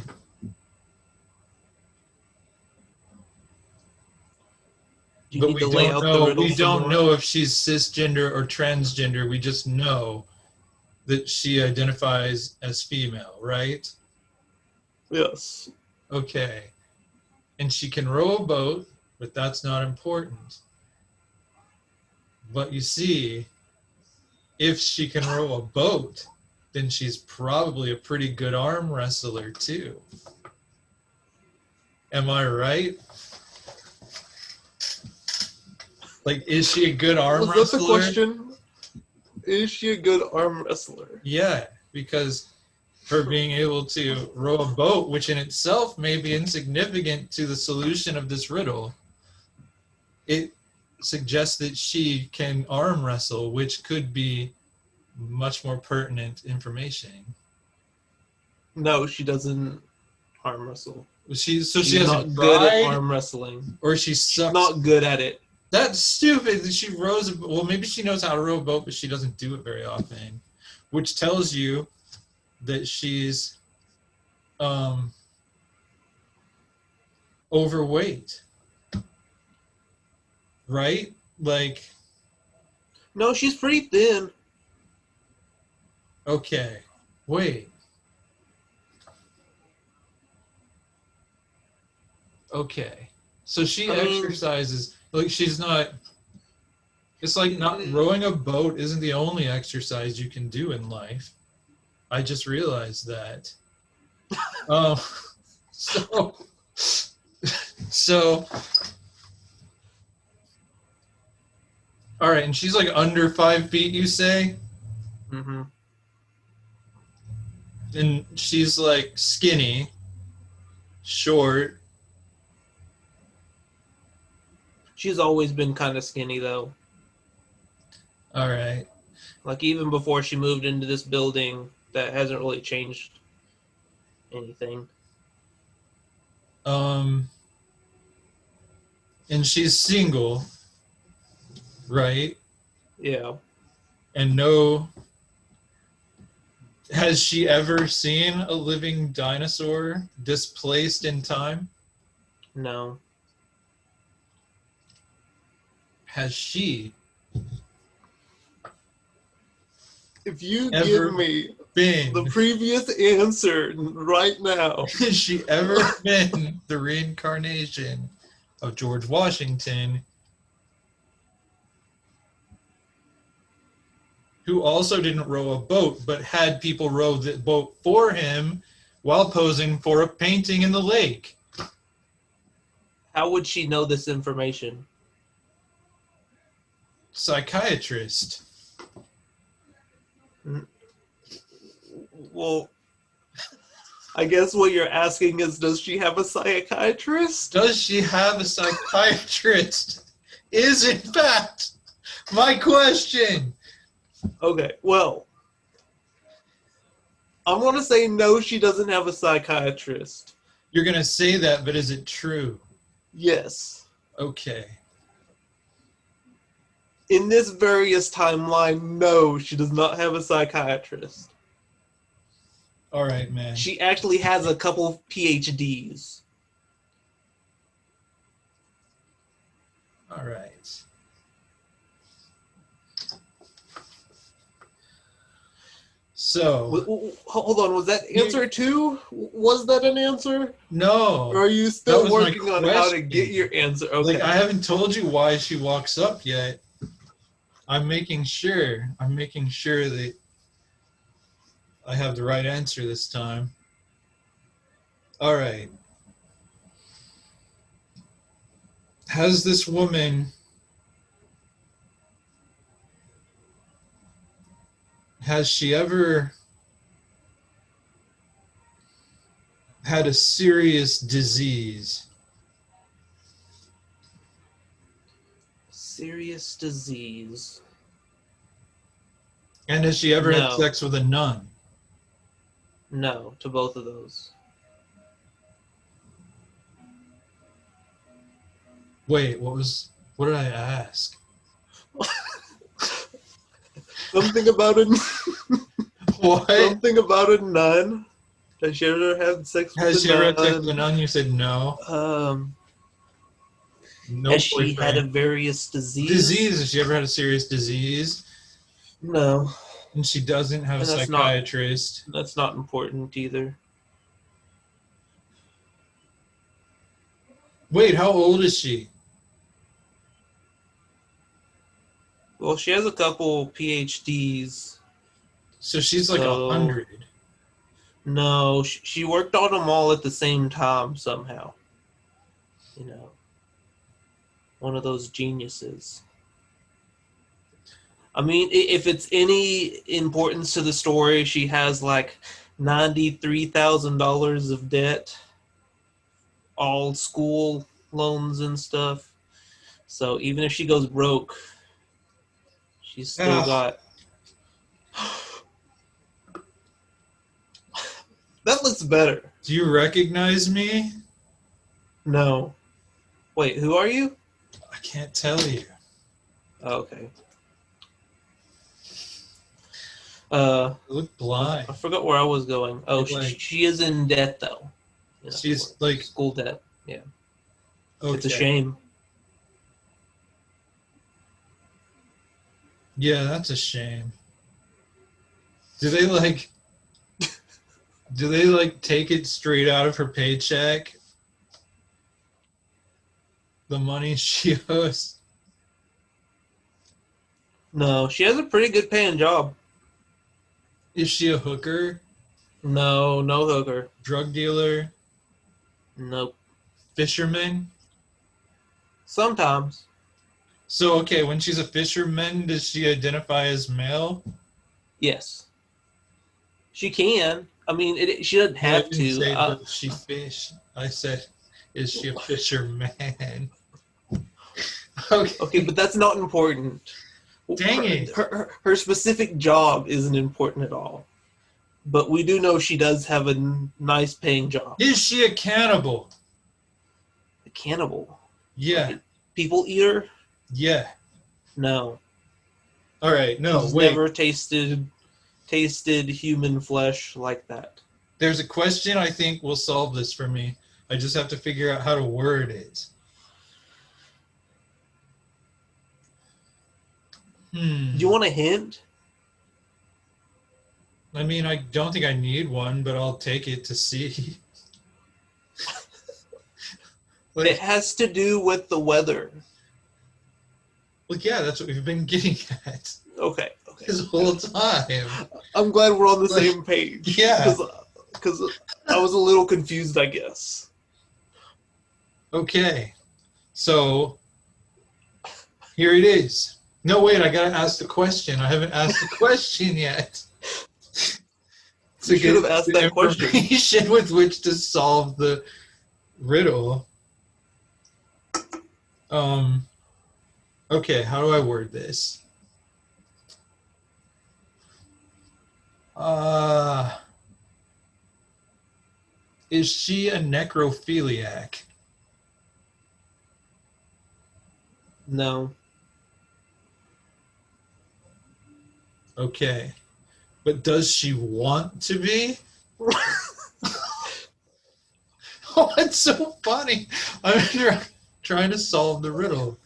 You But need we to lay don't out the know. riddle We some don't more. know if she's cisgender or transgender. We just know that she identifies as female, right? Yes. Okay. And she can row a boat, but that's not important. But you see, if she can row a boat, then she's probably a pretty good arm wrestler too. Am I right? Like, is she a good arm Was that the wrestler? question? Is she a good arm wrestler? Yeah, because her being able to row a boat, which in itself may be insignificant to the solution of this riddle, it suggests that she can arm wrestle, which could be much more pertinent information. No, she doesn't arm wrestle. She She's hasn't not good at tried, arm wrestling. or she She's sucks. not good at it. That's stupid that she rows a boat. Well, maybe she knows how to row a boat, but she doesn't do it very often, which tells you that she's overweight, right? Like, No, she's pretty thin. okay, wait. Okay. So she I mean, exercises, Like she's not. It's like not rowing a boat isn't the only exercise you can do in life. I just realized that. Um. So. So. All right, and she's like under 5 feet. You say, Mm-hmm. and she's like skinny, short. She's always been kind of skinny though. All right. Like even before she moved into this building, that hasn't really changed anything. And she's single, right? Yeah. And no, has she ever seen a living dinosaur displaced in time? No. Has she If you ever give me been, the previous answer right now, has she ever been the reincarnation of George Washington, who also didn't row a boat, but had people row the boat for him while posing for a painting in the lake? How would she know this information? Psychiatrist. well, I guess what you're asking is, does she have a psychiatrist? Does she have a psychiatrist? Is in fact my question. Okay, well, I'm going to say no, she doesn't have a psychiatrist. You're going to say that, but is it true? Yes. Okay. In this various timeline, no, she does not have a psychiatrist. All right, man. She actually has a couple PhDs. All right. So, Hold on, was that answer two? Was that an answer? no. Or are you That still was my working on how to question. get your answer? Okay. Like, I haven't told you why she walks up yet. I'm making sure. I'm making sure that I have the right answer this time. All right. Has this woman has she ever had a serious disease? Serious disease. And has she ever had No. sex with a nun? No, to both of those. Wait, what did I ask? Something about a What? something about a nun. Has she ever had sex with Has a she nun? ever had sex with a nun? You said no. No Has she had a boyfriend. various disease? Disease? Has she ever had a serious disease? No. And she doesn't have a And that's not- psychiatrist. That's not important either. Wait, how old is she? Well, she has a couple PhDs. So she's like So- 100. No, she worked on them all at the same time somehow. You know, one of those geniuses. I mean, if it's any importance to the story, she has like $93,000 of debt, all school loans and stuff. So even if she goes broke, she's still Ugh. got. That looks better. Do you recognize me? No. Wait, who are you? I can't tell you. Oh, okay. Uh, You look blind. I forgot where I was going. Oh, You're like- she is in debt though. Yeah, She's for like, school debt. Yeah, okay. it's a shame. Yeah, that's a shame. Do they like take it straight out of her paycheck? the money she owes? No, she has a pretty good paying job. Is she a hooker, No, no hooker. drug dealer, Nope. fisherman? Sometimes. So, okay, when she's a fisherman, does she identify as male? Yes. She can. I mean, she doesn't I have didn't to. say does she fish. I said, is she a fisherman? Okay. Okay, but that's not important. Dang it. Her specific job isn't important at all. But we do know she does have a nice paying job. Is she a cannibal? A cannibal. Yeah. Like a people eater? Yeah. No. All right. No, She's wait. never tasted human flesh like that. There's a question I think will solve this for me. I just have to figure out how to word it. Do you want a hint? I mean, I don't think I need one, but I'll take it to see. It has to do with the weather. Well, yeah, that's what we've been getting at Okay. this whole time. I'm glad we're on the Like, same page. yeah. Because I was a little confused, I guess. Okay, so here it is. No, wait, I gotta ask the question. I haven't asked the question yet. You should have asked that question. Information with which to solve the riddle. Okay, how do I word this? Is she a necrophiliac? No. Okay. But does she want to be? Oh, it's so funny. I'm trying to solve the riddle.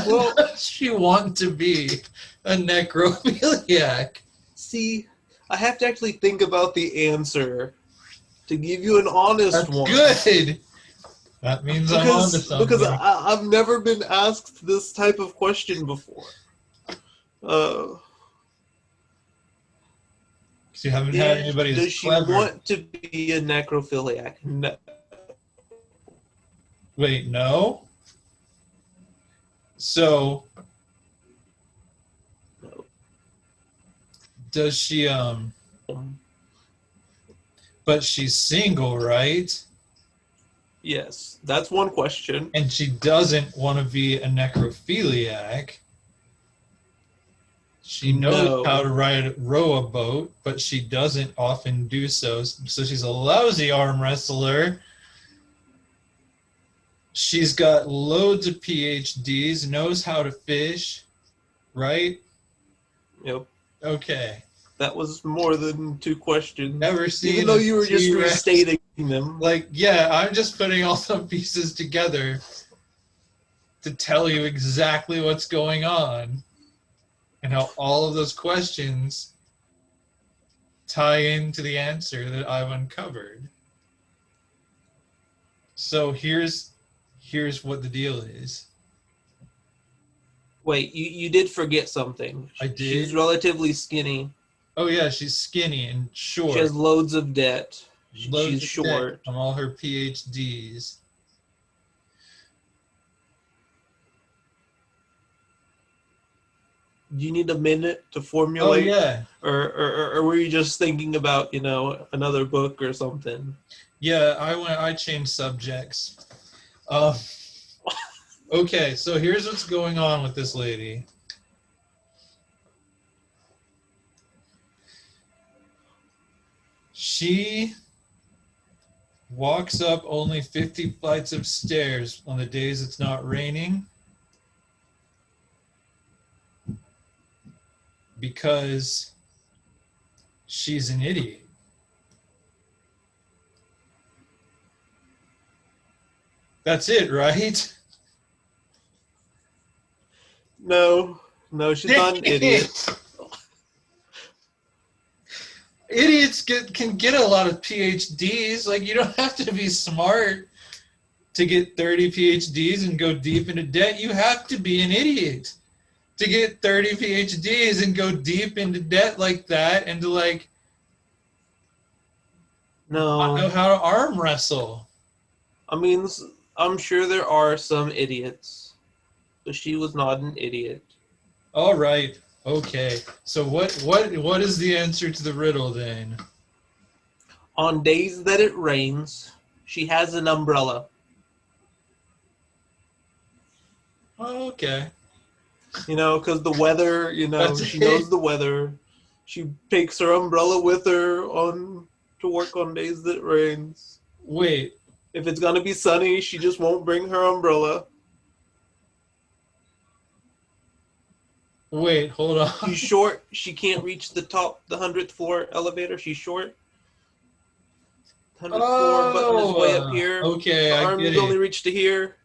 Well- Does she want to be a necrophiliac? See, I have to actually think about the answer to give you an honest That's one. good. That means I'm on to something. Because I've never been asked this type of question before. Because you haven't had anybody Does that's she clever. want to be a necrophiliac? No. Wait, no? So, No. does she, but she's single, right? Yes, that's one question. And she doesn't want to be a necrophiliac. She knows No. how to row a boat, but she doesn't often do so. So she's a lousy arm wrestler. She's got loads of PhDs, knows how to fish, right? Yep. Okay. That was more than two questions. Never seen Even though a you were just T-Rex. restating them. Like, yeah, I'm just putting all the pieces together to tell you exactly what's going on and how all of those questions tie into the answer that I've uncovered. So here's what the deal is. Wait, you did forget something. I did? She's relatively skinny. Oh yeah, she's skinny and short. She has loads of debt. Loads She's of debt short. from all her PhDs. Do you need a minute to Oh formulate? yeah. Or were you just thinking about, another book or something? Yeah, I changed subjects. Okay, so here's what's going on with this lady. She walks up only 50 flights of stairs on the days it's not raining because she's an idiot. That's it, right? No, she's not an idiot. Idiots can get a lot of PhDs. Like, you don't have to be smart. To get 30 PhDs and go deep into debt, you have to be an idiot. To get 30 PhDs and go deep into debt like that and to like not know No, how to arm wrestle. I mean, I'm sure there are some idiots, but she was not an idiot. All right. Okay. So what is the answer to the riddle then? On days that it rains, she has an umbrella. Oh, okay. You know, because the weather, That's she it. knows the weather. She takes her umbrella with her on to work on days that it rains. Wait. If it's gonna be sunny, she just won't bring her umbrella. Wait, hold on. She's short. She can't reach the 100th floor elevator. She's short. 100th floor button is way up here. Okay, Her I arms get only it. reach to here.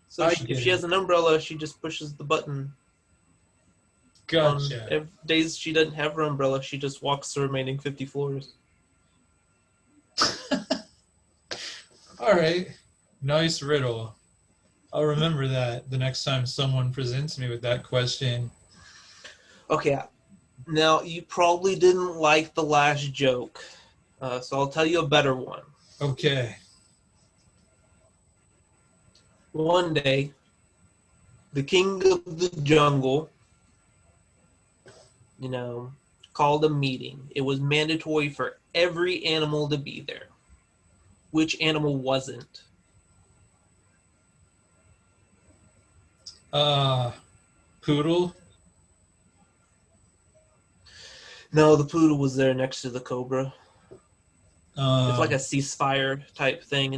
So I if get she has it. an umbrella, she just pushes the button. Gotcha. If days she doesn't have her umbrella, she just walks the remaining 50 floors. All right. Nice riddle. I'll remember that the next time someone presents me with that question. Okay, now you probably didn't like the last joke, so I'll tell you a better one. Okay. One day, the king of the jungle, called a meeting. It was mandatory for every animal to be there. Which animal wasn't? Poodle. No, the poodle was there next to the cobra. It's like a Um, ceasefire type thing.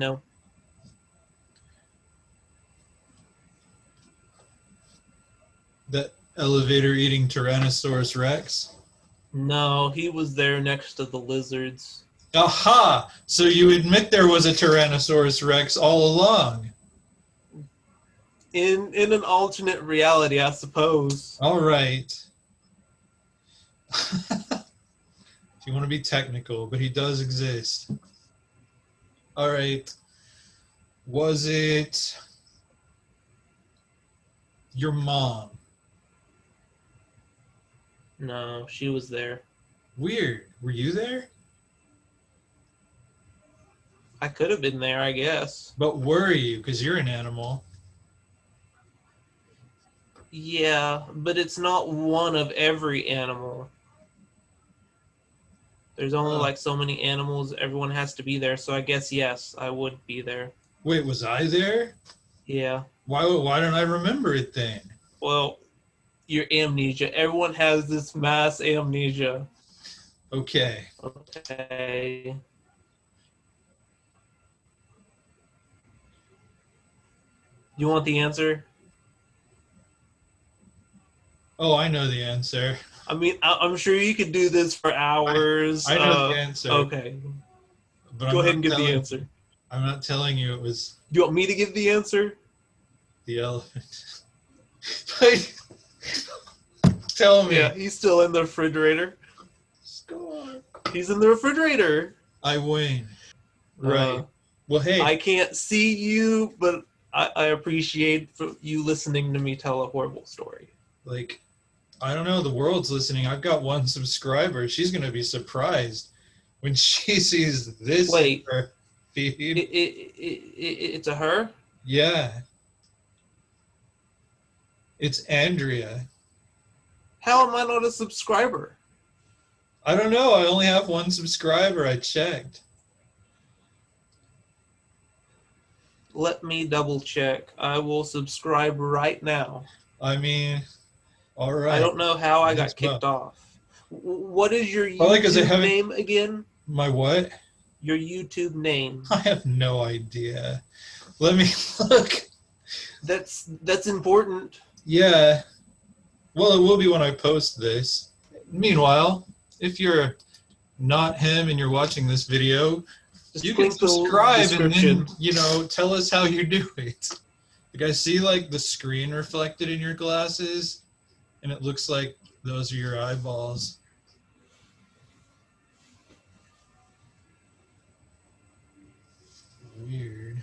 the elevator eating Tyrannosaurus Rex. No, he was there next to the lizards. Aha! So you admit there was a Tyrannosaurus Rex all along. In an alternate reality, I suppose. All right. If you want to be technical, but he does exist. All right. Was it your mom? No, she was there. Weird. Were you there? I could have been there, I guess. But were you? Because you're an animal. Yeah, but it's not one of every animal. There's only Oh. like so many animals. Everyone has to be there, so I guess yes, I would be there. Wait, was I there? Yeah. Why don't I remember it then? Well, your amnesia. Everyone has this mass amnesia. Okay. Okay. You want the answer? Oh, I know the answer. I mean, I'm sure you could do this for hours. I know the answer. Okay. But Go I'm ahead and not give the telling- answer. I'm not telling you it was Do you want me to give the answer? the elephant. But tell me. Yeah, he's still in the refrigerator. Score. He's in the refrigerator. I win. Right. Uh, Well, hey. I can't see you, but I appreciate you listening to me tell a horrible story. Like, I don't know. The world's listening. I've got one subscriber. She's gonna be surprised when she sees this. Wait. Feed. It's a her? Yeah. It's Andrea. How am I not a subscriber? I don't know. I only have one subscriber. I checked. Let me double check. I will subscribe right now. I mean, all right. I don't know how I got Might as well. kicked off. What is your Probably 'cause I YouTube haven't- name again? My what? Your YouTube name. I have no idea. Let me look. That's important. Yeah. Well, it will be when I post this. Meanwhile, if you're not him and you're watching this video, Just you can link the subscribe and then, description. tell us how you do it. Like, I see, like, the screen reflected in your glasses, and it looks like those are your eyeballs. Weird.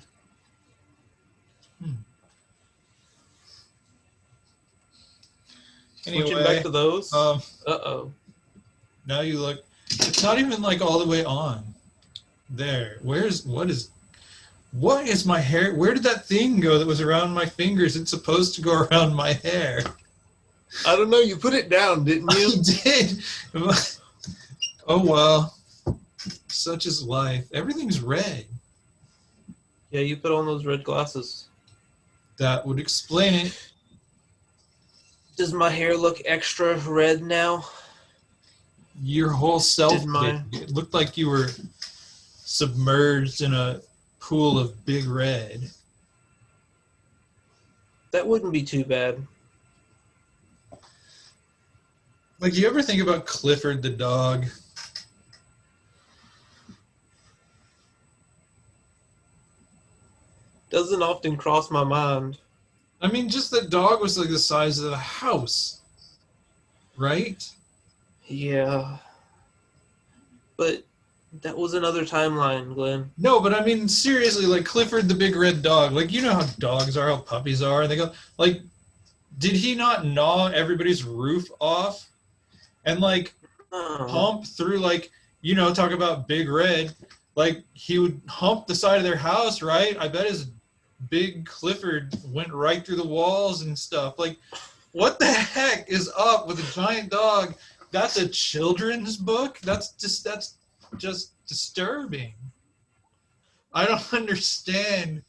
Switching back to those. Um, now you look. It's not even like all the way on. There. What is my hair? Where did that thing go that was around my fingers? It's supposed to go around my hair. I don't know. You put it down, didn't you? I did. Oh well. Such is life. Everything's red. Yeah, you put on those red glasses. That would explain it. Does my hair look extra red now? Your whole self Did mine? did. It looked like you were submerged in a pool of big red. That wouldn't be too bad. Like, you ever think about Clifford the dog? Doesn't often cross my mind. I mean, just the dog was like the size of the house, right? Yeah. But that was another timeline, Glenn. No, but I mean, seriously, like Clifford the big red dog. Like, you know how dogs are, how puppies are, and they go, like, did he not gnaw everybody's roof off? And, like, hump through, like, you know, talk about big red. Like, he would hump the side of their house, right? I bet his big Clifford went right through the walls and stuff. Like, what the heck is up with a giant dog? That's a children's book? That's just disturbing. I don't understand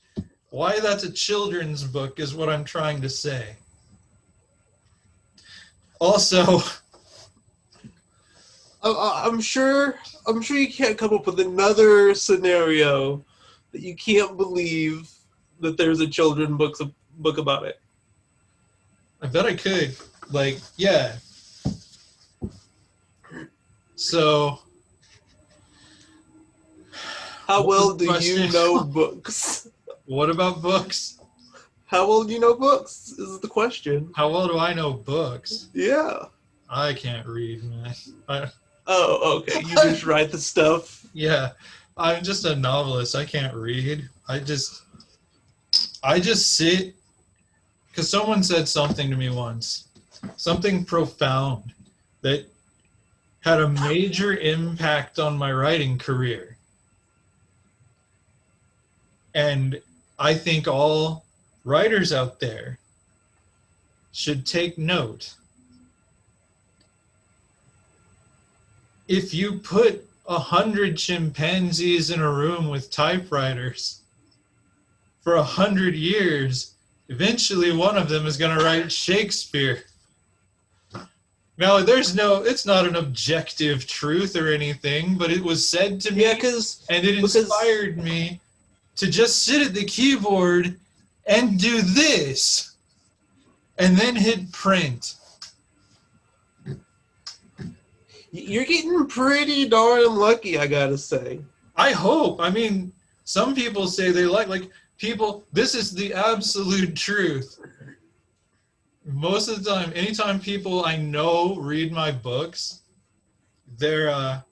why that's a children's book is what I'm trying to say. Also, I'm sure you can't come up with another scenario that you can't believe that there's a children's book about it. I bet I could. Like, yeah. So, How what well was the do you question? know books? What about books? How well do you know books is the question. How well do I know books? Yeah. I can't read, man. Oh, okay. You just write the stuff. Yeah, I'm just a novelist. I can't read. I just sit, because someone said something to me once, something profound that had a major impact on my writing career. And I think all writers out there should take note. If you put 100 chimpanzees in a room with typewriters for 100 years, eventually one of them is going to write Shakespeare. Now, it's not an objective truth or anything, but it was said to me, and it inspired me to just sit at the keyboard and do this, and then hit print. You're getting pretty darn lucky, I gotta say. I hope. I mean, some people say they like people, this is the absolute truth. Most of the time, anytime people I know read my books, they're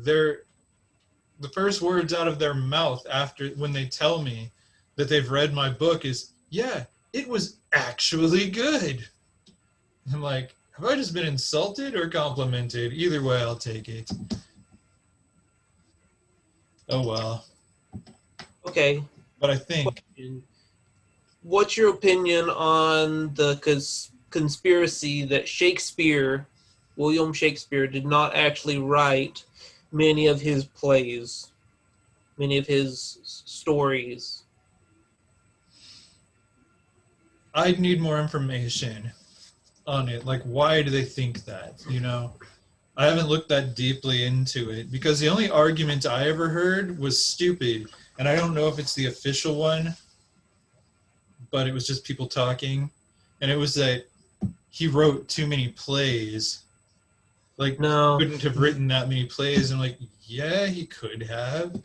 the first words out of their mouth after when they tell me that they've read my book is, yeah, it was actually good. I'm like, have I just been insulted or complimented? Either way, I'll take it. Oh well. Okay. But I think, what's your opinion on the conspiracy that William Shakespeare, did not actually write many of his plays, many of his stories? I'd need more information on it. Like, why do they think that? You know, I haven't looked that deeply into it because the only argument I ever heard was stupid, and I don't know if it's the official one, but it was just people talking, and it was that he wrote too many plays. Like, No. He couldn't have written that many plays. And like, yeah, he could have.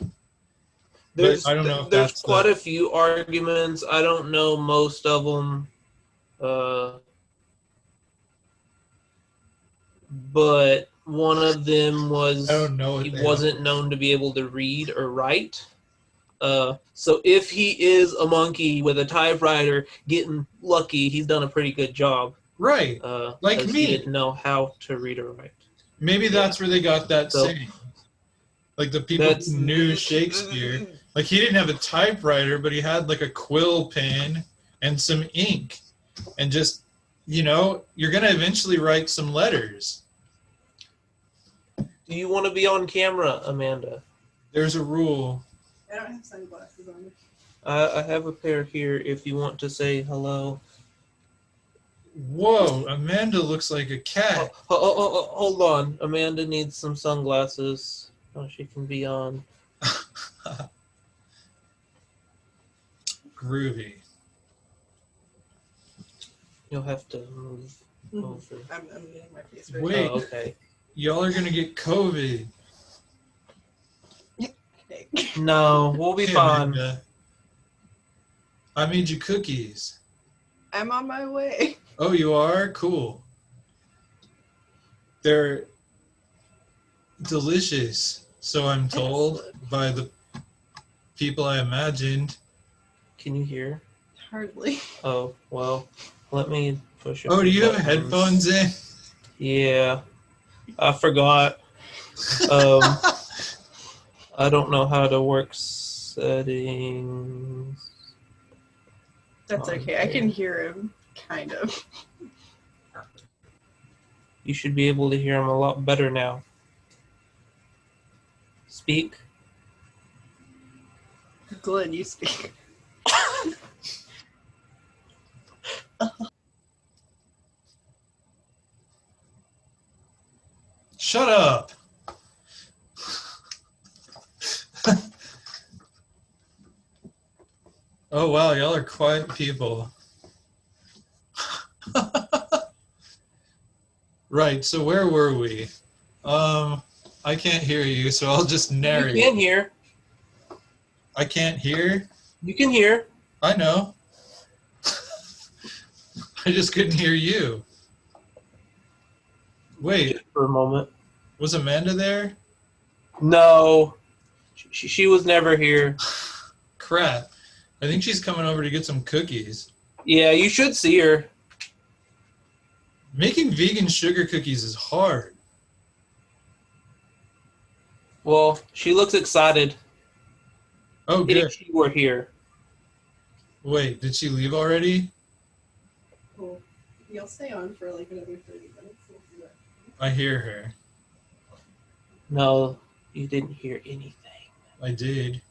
There's, I don't know if there's that's quite a few arguments. I don't know most of them. But one of them was I don't know he wasn't known to be able to read or write. So if he is a monkey with a typewriter getting lucky, he's done a pretty good job. Right. Like 'cause me. he didn't know how to read or write. Maybe that's where they got that So- saying. Like the people who knew Shakespeare. Like he didn't have a typewriter, but he had like a quill pen and some ink. And just, you're going to eventually write some letters. Do you want to be on camera, Amanda? There's a rule. I don't have sunglasses on. I have a pair here if you want to say hello. Whoa, Amanda looks like a cat. Hold on. Amanda needs some sunglasses. Oh, she can be on. Groovy. You'll have to move Mhm. over. I'm getting my face ready. Wait. Oh, okay. Y'all are going to get COVID. No, we'll be Hey, fine. Amanda. I made you cookies. I'm on my way. Oh, you are? Cool. They're delicious, so I'm told by the people I imagined. Can you hear? Hardly. Oh, well, let me push it. Oh, do you have headphones in? Yeah. I forgot. I don't know how to work settings. That's okay. I can hear him, kind of. You should be able to hear him a lot better now. Speak. Glenn, you speak. Shut up. Oh, wow, y'all are quiet people. Right, so where were we? I can't hear you, so I'll just narrate. You can hear. I can't hear? You can hear. I know. I just couldn't hear you. Wait, Just for a moment. was Amanda there? No. She was never here. Crap. I think she's coming over to get some cookies. Yeah, you should see her. Making vegan sugar cookies is hard. Well, she looks excited. Oh, good. If she were here. Wait, did she leave already? Cool. You'll stay on for like another 30 minutes. We'll see what- I hear her. No, you didn't hear anything. I did.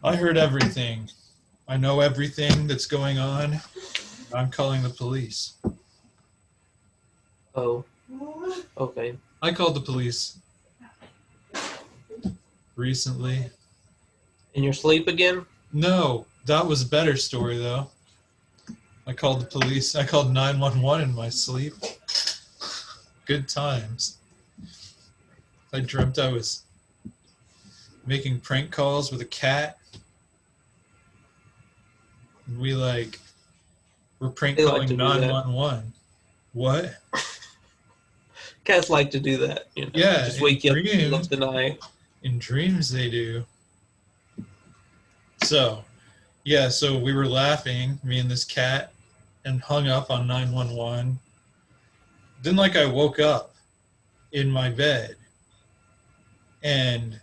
I heard everything. I know everything that's going on. I'm calling the police. Oh, okay. I called the police recently. In your sleep again? No, that was a better story though. I called the police. I called 911 in my sleep. Good times. I dreamt I was making prank calls with a cat. We we're prank They like calling to do that. 911. What? Cats like to do that. You know? Yeah, Just wake you up in the middle dreams. of the night. In dreams they do. So we were laughing, me and this cat, and hung up on 911. Then I woke up in my bed and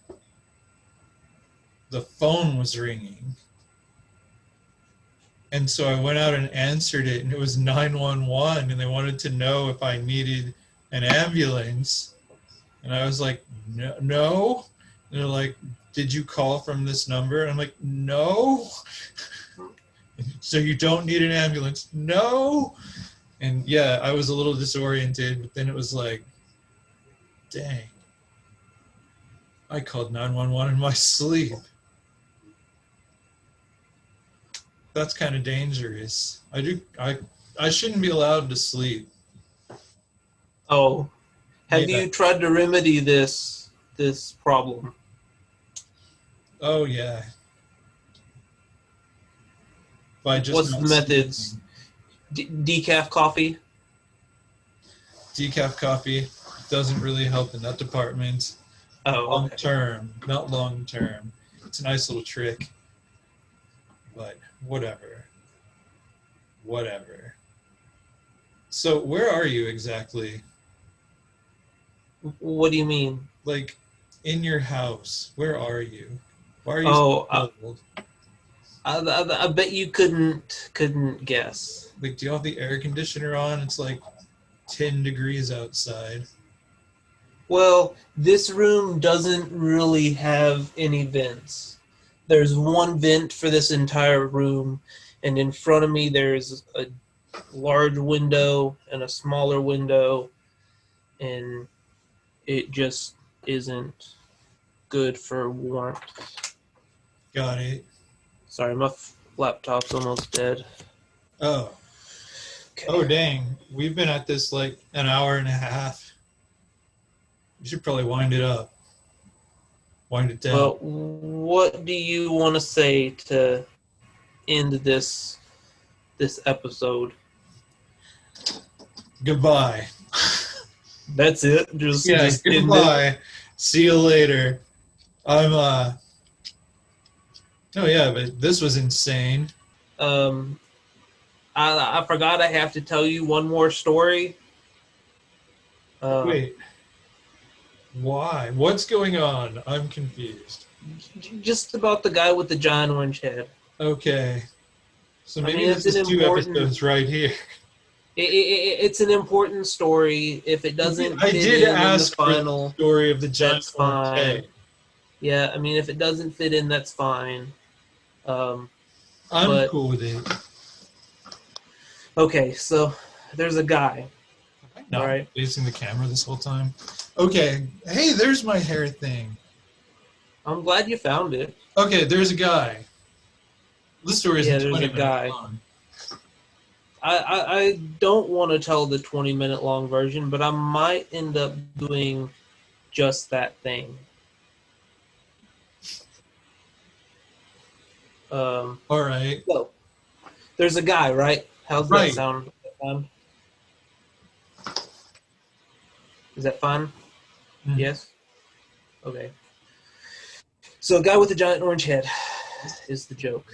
the phone was ringing. And so I went out and answered it, and it was 911, and they wanted to know if I needed an ambulance. And I was like, no. And they're like, did you call from this number? And I'm like, no. So you don't need an ambulance? No. And yeah, I was a little disoriented, but then it was like, dang. I called 911 in my sleep. That's kind of dangerous. I shouldn't be allowed to sleep. Oh, have Yeah. you tried to remedy this problem? Oh yeah. By just What's not the methods? sleeping. Decaf coffee? Decaf coffee doesn't really help in that department. Oh, Long okay. term, not long term. It's a nice little trick. But whatever. So where are you exactly? What do you mean? Like, in your house, where are you? Why are you Oh, so cold? I bet you couldn't guess. Like, do you have the air conditioner on? It's like 10 degrees outside. Well, this room doesn't really have any vents. There's one vent for this entire room, and in front of me there's a large window and a smaller window, and it just isn't good for warmth. Got it. Sorry, my laptop's almost dead. Oh. Okay. Oh, dang. We've been at this like an hour and a half. You should probably wind it up. Wind it down. Well, what do you want to say to end this episode? Goodbye. That's it. Just Yeah, just end it. goodbye. See you later. Oh yeah, but this was insane. I forgot I have to tell you one more story. Wait. Why? What's going on? I'm confused. Just about the guy with the giant orange head. Okay. So I maybe mean, this it's an is two important- episodes right here. It's an important story. If it doesn't I fit did in ask the for the final, story of the giant that's orange fine. head. Yeah, I mean, if it doesn't fit in, that's fine. I'm But- cool with it. Okay, so there's a guy. Am I not Right. facing the camera this whole time? Okay. Hey, there's my hair thing. I'm glad you found it. Okay, there's a guy. This story is Yeah, there's 20 a minutes guy. long. I don't want to tell the 20-minute long version, but I might end up doing just that thing. All right. So, there's a guy, right? How's Right. that sound? Is that fun? Mhm. Yes? Okay. So, a guy with a giant orange head is the joke.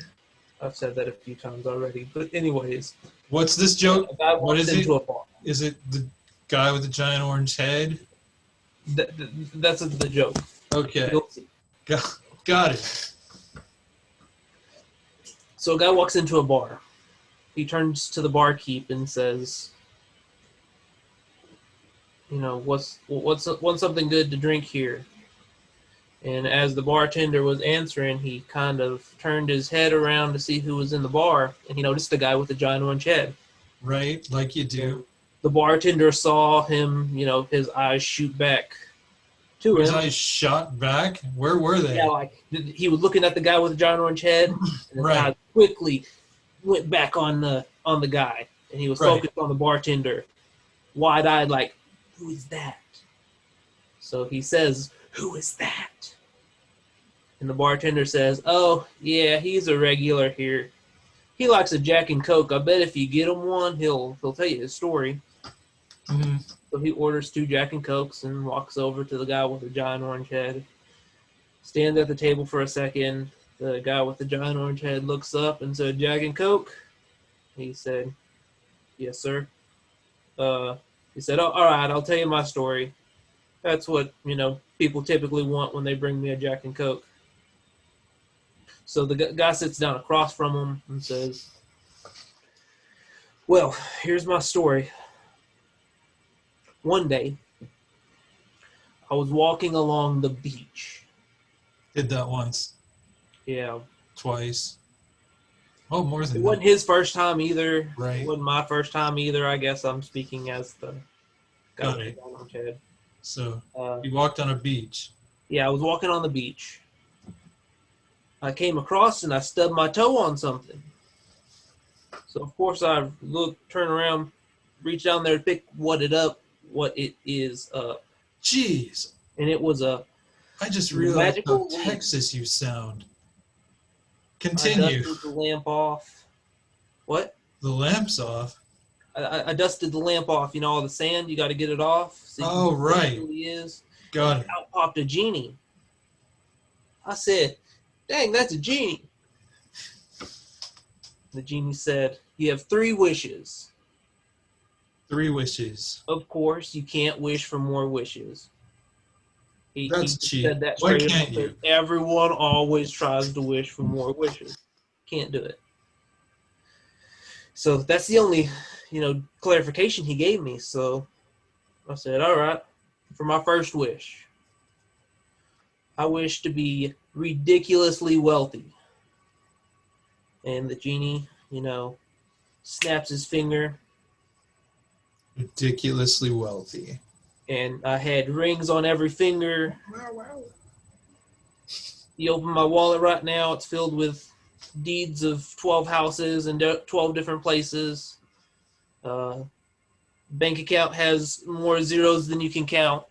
I've said that a few times already. But anyways, What's this joke? a guy What walks is into it? a bar. Is it the guy with the giant orange head? That's the joke. Okay. You'll see. Got it. So a guy walks into a bar. He turns to the barkeep and says, "You know, what's something good to drink here?" And as the bartender was answering, he kind of turned his head around to see who was in the bar, and he noticed the guy with the giant orange head. Right, like you do. The bartender saw him, you know, his eyes shoot back to His him. eyes shot back. Where were they? Yeah, like he was looking at the guy with the giant orange head, and his Right. eyes quickly went back on the guy, and he was Right. focused on the bartender, wide-eyed, like, "Who is that?" So he says, "Who is that?" And the bartender says, "Oh, yeah, he's a regular here. He likes a Jack and Coke. I bet if you get him one, he'll tell you his story." Mhm. So he orders 2 Jack and Cokes and walks over to the guy with the giant orange head. Stands at the table for a second. The guy with the giant orange head looks up and said, "Jack and Coke?" He said, "Yes, sir." He said, "Oh, all right, I'll tell you my story. That's what, you know, people typically want when they bring me a Jack and Coke." So the guy sits down across from him and says, "Well, here's my story. One day, I was walking along the beach." Did that once, Yeah. twice. Oh, more It than wasn't that. his first time either. Right. It wasn't my first time either. I guess I'm speaking as the guy Got with it. the orange head. So Uh, you walked on a beach. yeah, I was walking on the beach. I came across and I stubbed my toe on something. So of course I turn around, reach down there to pick what it is up. Jeez, And it was a I just realized how Magical leaf. Texas you sound. I Continue. dusted the lamp off. What? The lamp's off. I dusted the lamp off. You know, all the sand, you got to get it off. So you Oh, can see what right. it really is. Got it. Out popped a genie. I said, "Dang, that's a genie." The genie said, "You have 3 wishes." 3 wishes. Of course, you can't wish for more wishes. He That's just cheap. said that Why straight can't up. you? Everyone always tries to wish for more wishes. Can't do it. So that's the only, clarification he gave me. So I said, all right, for my first wish, I wish to be ridiculously wealthy. And the genie, snaps his finger, Ridiculously wealthy. and I had rings on every finger. You open my wallet right now, it's filled with deeds of 12 houses in 12 different places. Bank account has more zeros than you can count.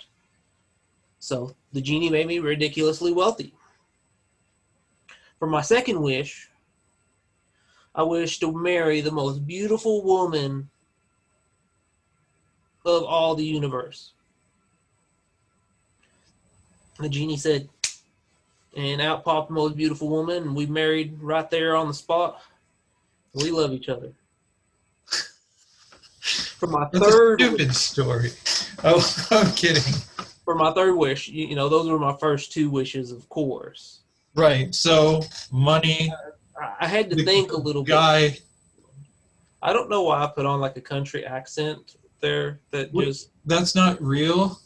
So the genie made me ridiculously wealthy. For my second wish, I wish to marry the most beautiful woman of all the universe. The genie said, and out popped the most beautiful woman, and we married right there on the spot. We love each other. For my That's third a stupid story. Oh, I'm kidding. For my third wish, those were my first 2 wishes, of course. Right. So money. I had to think a little bit. Guy. I don't know why I put on like a country accent there. That's not real.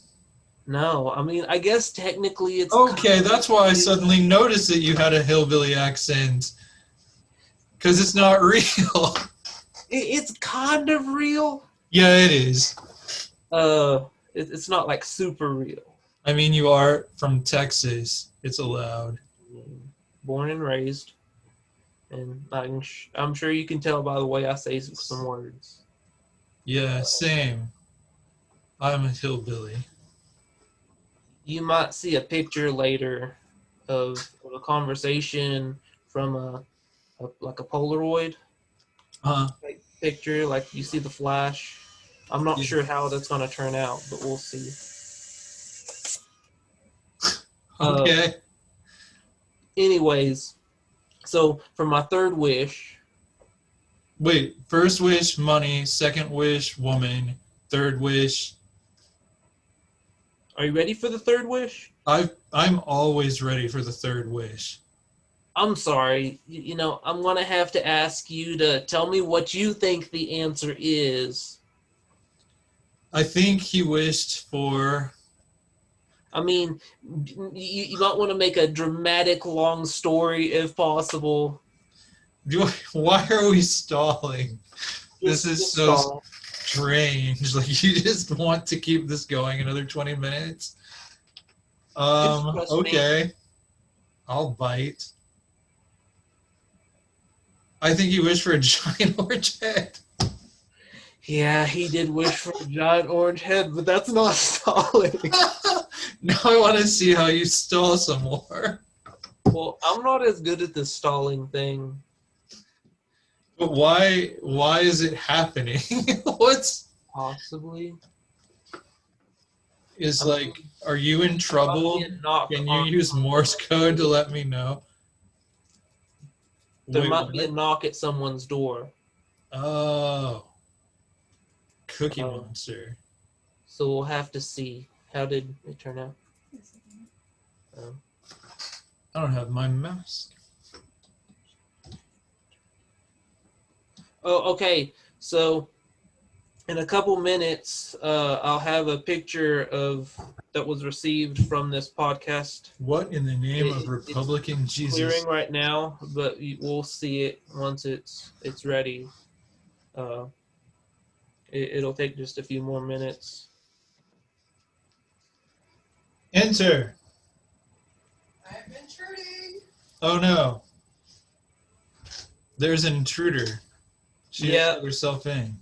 No. I mean, I guess technically it's Okay, that's why I suddenly noticed that you had a hillbilly accent. Because it's not real. It's kind of real. Yeah, it is. It's not like super real. I mean, you are from Texas. It's allowed. Born and raised, and I'm sure you can tell by the way I say some words. Yeah, same. I'm a hillbilly. You might see a picture later of a conversation from a Polaroid picture, like you see the flash. I'm not sure how that's going to turn out, but we'll see. Okay. Anyways, so for my third wish. Wait, first wish, money. Second wish, woman. Third wish. Are you ready for the third wish? I'm always ready for the third wish. I'm sorry. I'm going to have to ask you to tell me what you think the answer is. I think he wished for... I mean, you might want to make a dramatic long story if possible. Why are we stalling? This is so stall. strange. Like, you just want to keep this going another 20 minutes? Okay. I'll bite. I think he wished for a giant orange head. Yeah, he did wish for a giant orange head, but that's not stalling. Now I want to see how you stall some more. Well, I'm not as good at the stalling thing. But why is it happening? What's Possibly? is like, are you in trouble? Can you use Morse code to let me know? There Wait, might be a what? knock at someone's door. Oh. Cookie Monster. So we'll have to see. How did it turn out? I don't have my mask. Oh, okay. So in a couple minutes, I'll have a picture that was received from this podcast. What in the name of Republican It's Jesus? clearing right now, but we'll see it once it's ready. It'll take just a few more minutes. Enter. I've been intruding. Oh no. There's an intruder. She has let herself in.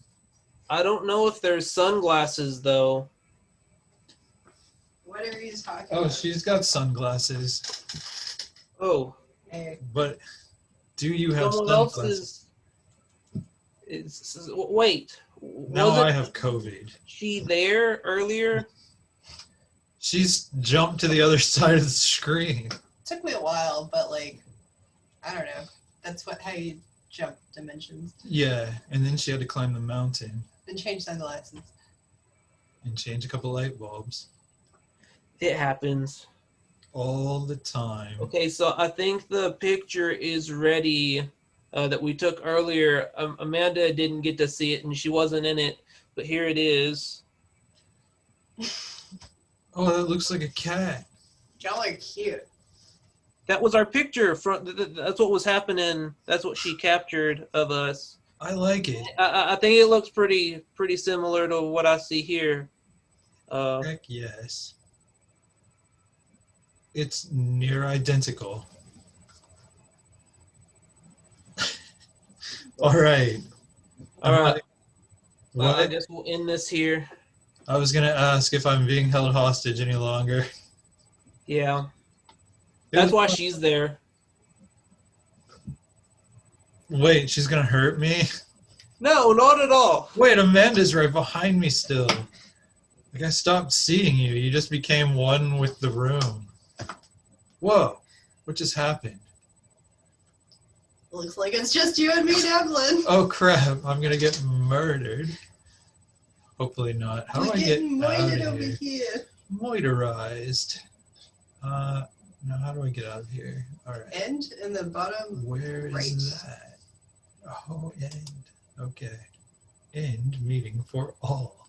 I don't know if there's sunglasses though. What are you talking Oh, about? she's got sunglasses. Oh, Hey, But do you have someone else sunglasses? wait. Now I Wasn't have COVID. she there earlier? She's jumped to the other side of the screen. took me a while, but like, I don't know. That's how you jump dimensions. Yeah, and then she had to climb the mountain. And change sunglasses. And change a couple light bulbs. It happens. All the time. Okay, so I think the picture is ready that we took earlier. Amanda didn't get to see it, and she wasn't in it, but here it is. Oh, that looks like a cat. Y'all are cute. That was our picture. That's what was happening. That's what she captured of us. I like it. I think it looks pretty similar to what I see here. Heck yes. It's near identical. All right. All right. What? I guess we'll end this here. I was going to ask if I'm being held hostage any longer. Yeah. That's why she's there. Wait, she's going to hurt me? No, not at all. Wait, Amanda's right behind me still. Like I stopped seeing you. You just became one with the room. Whoa. What just happened? Looks like it's just you and me, Devlin. Oh crap, I'm going to get murdered. Hopefully not. How do I get out of over here? here. Moitorized. No, how do I get out of here? All right. End in the bottom. Where is right. that? Oh, end. Okay. End meeting for all.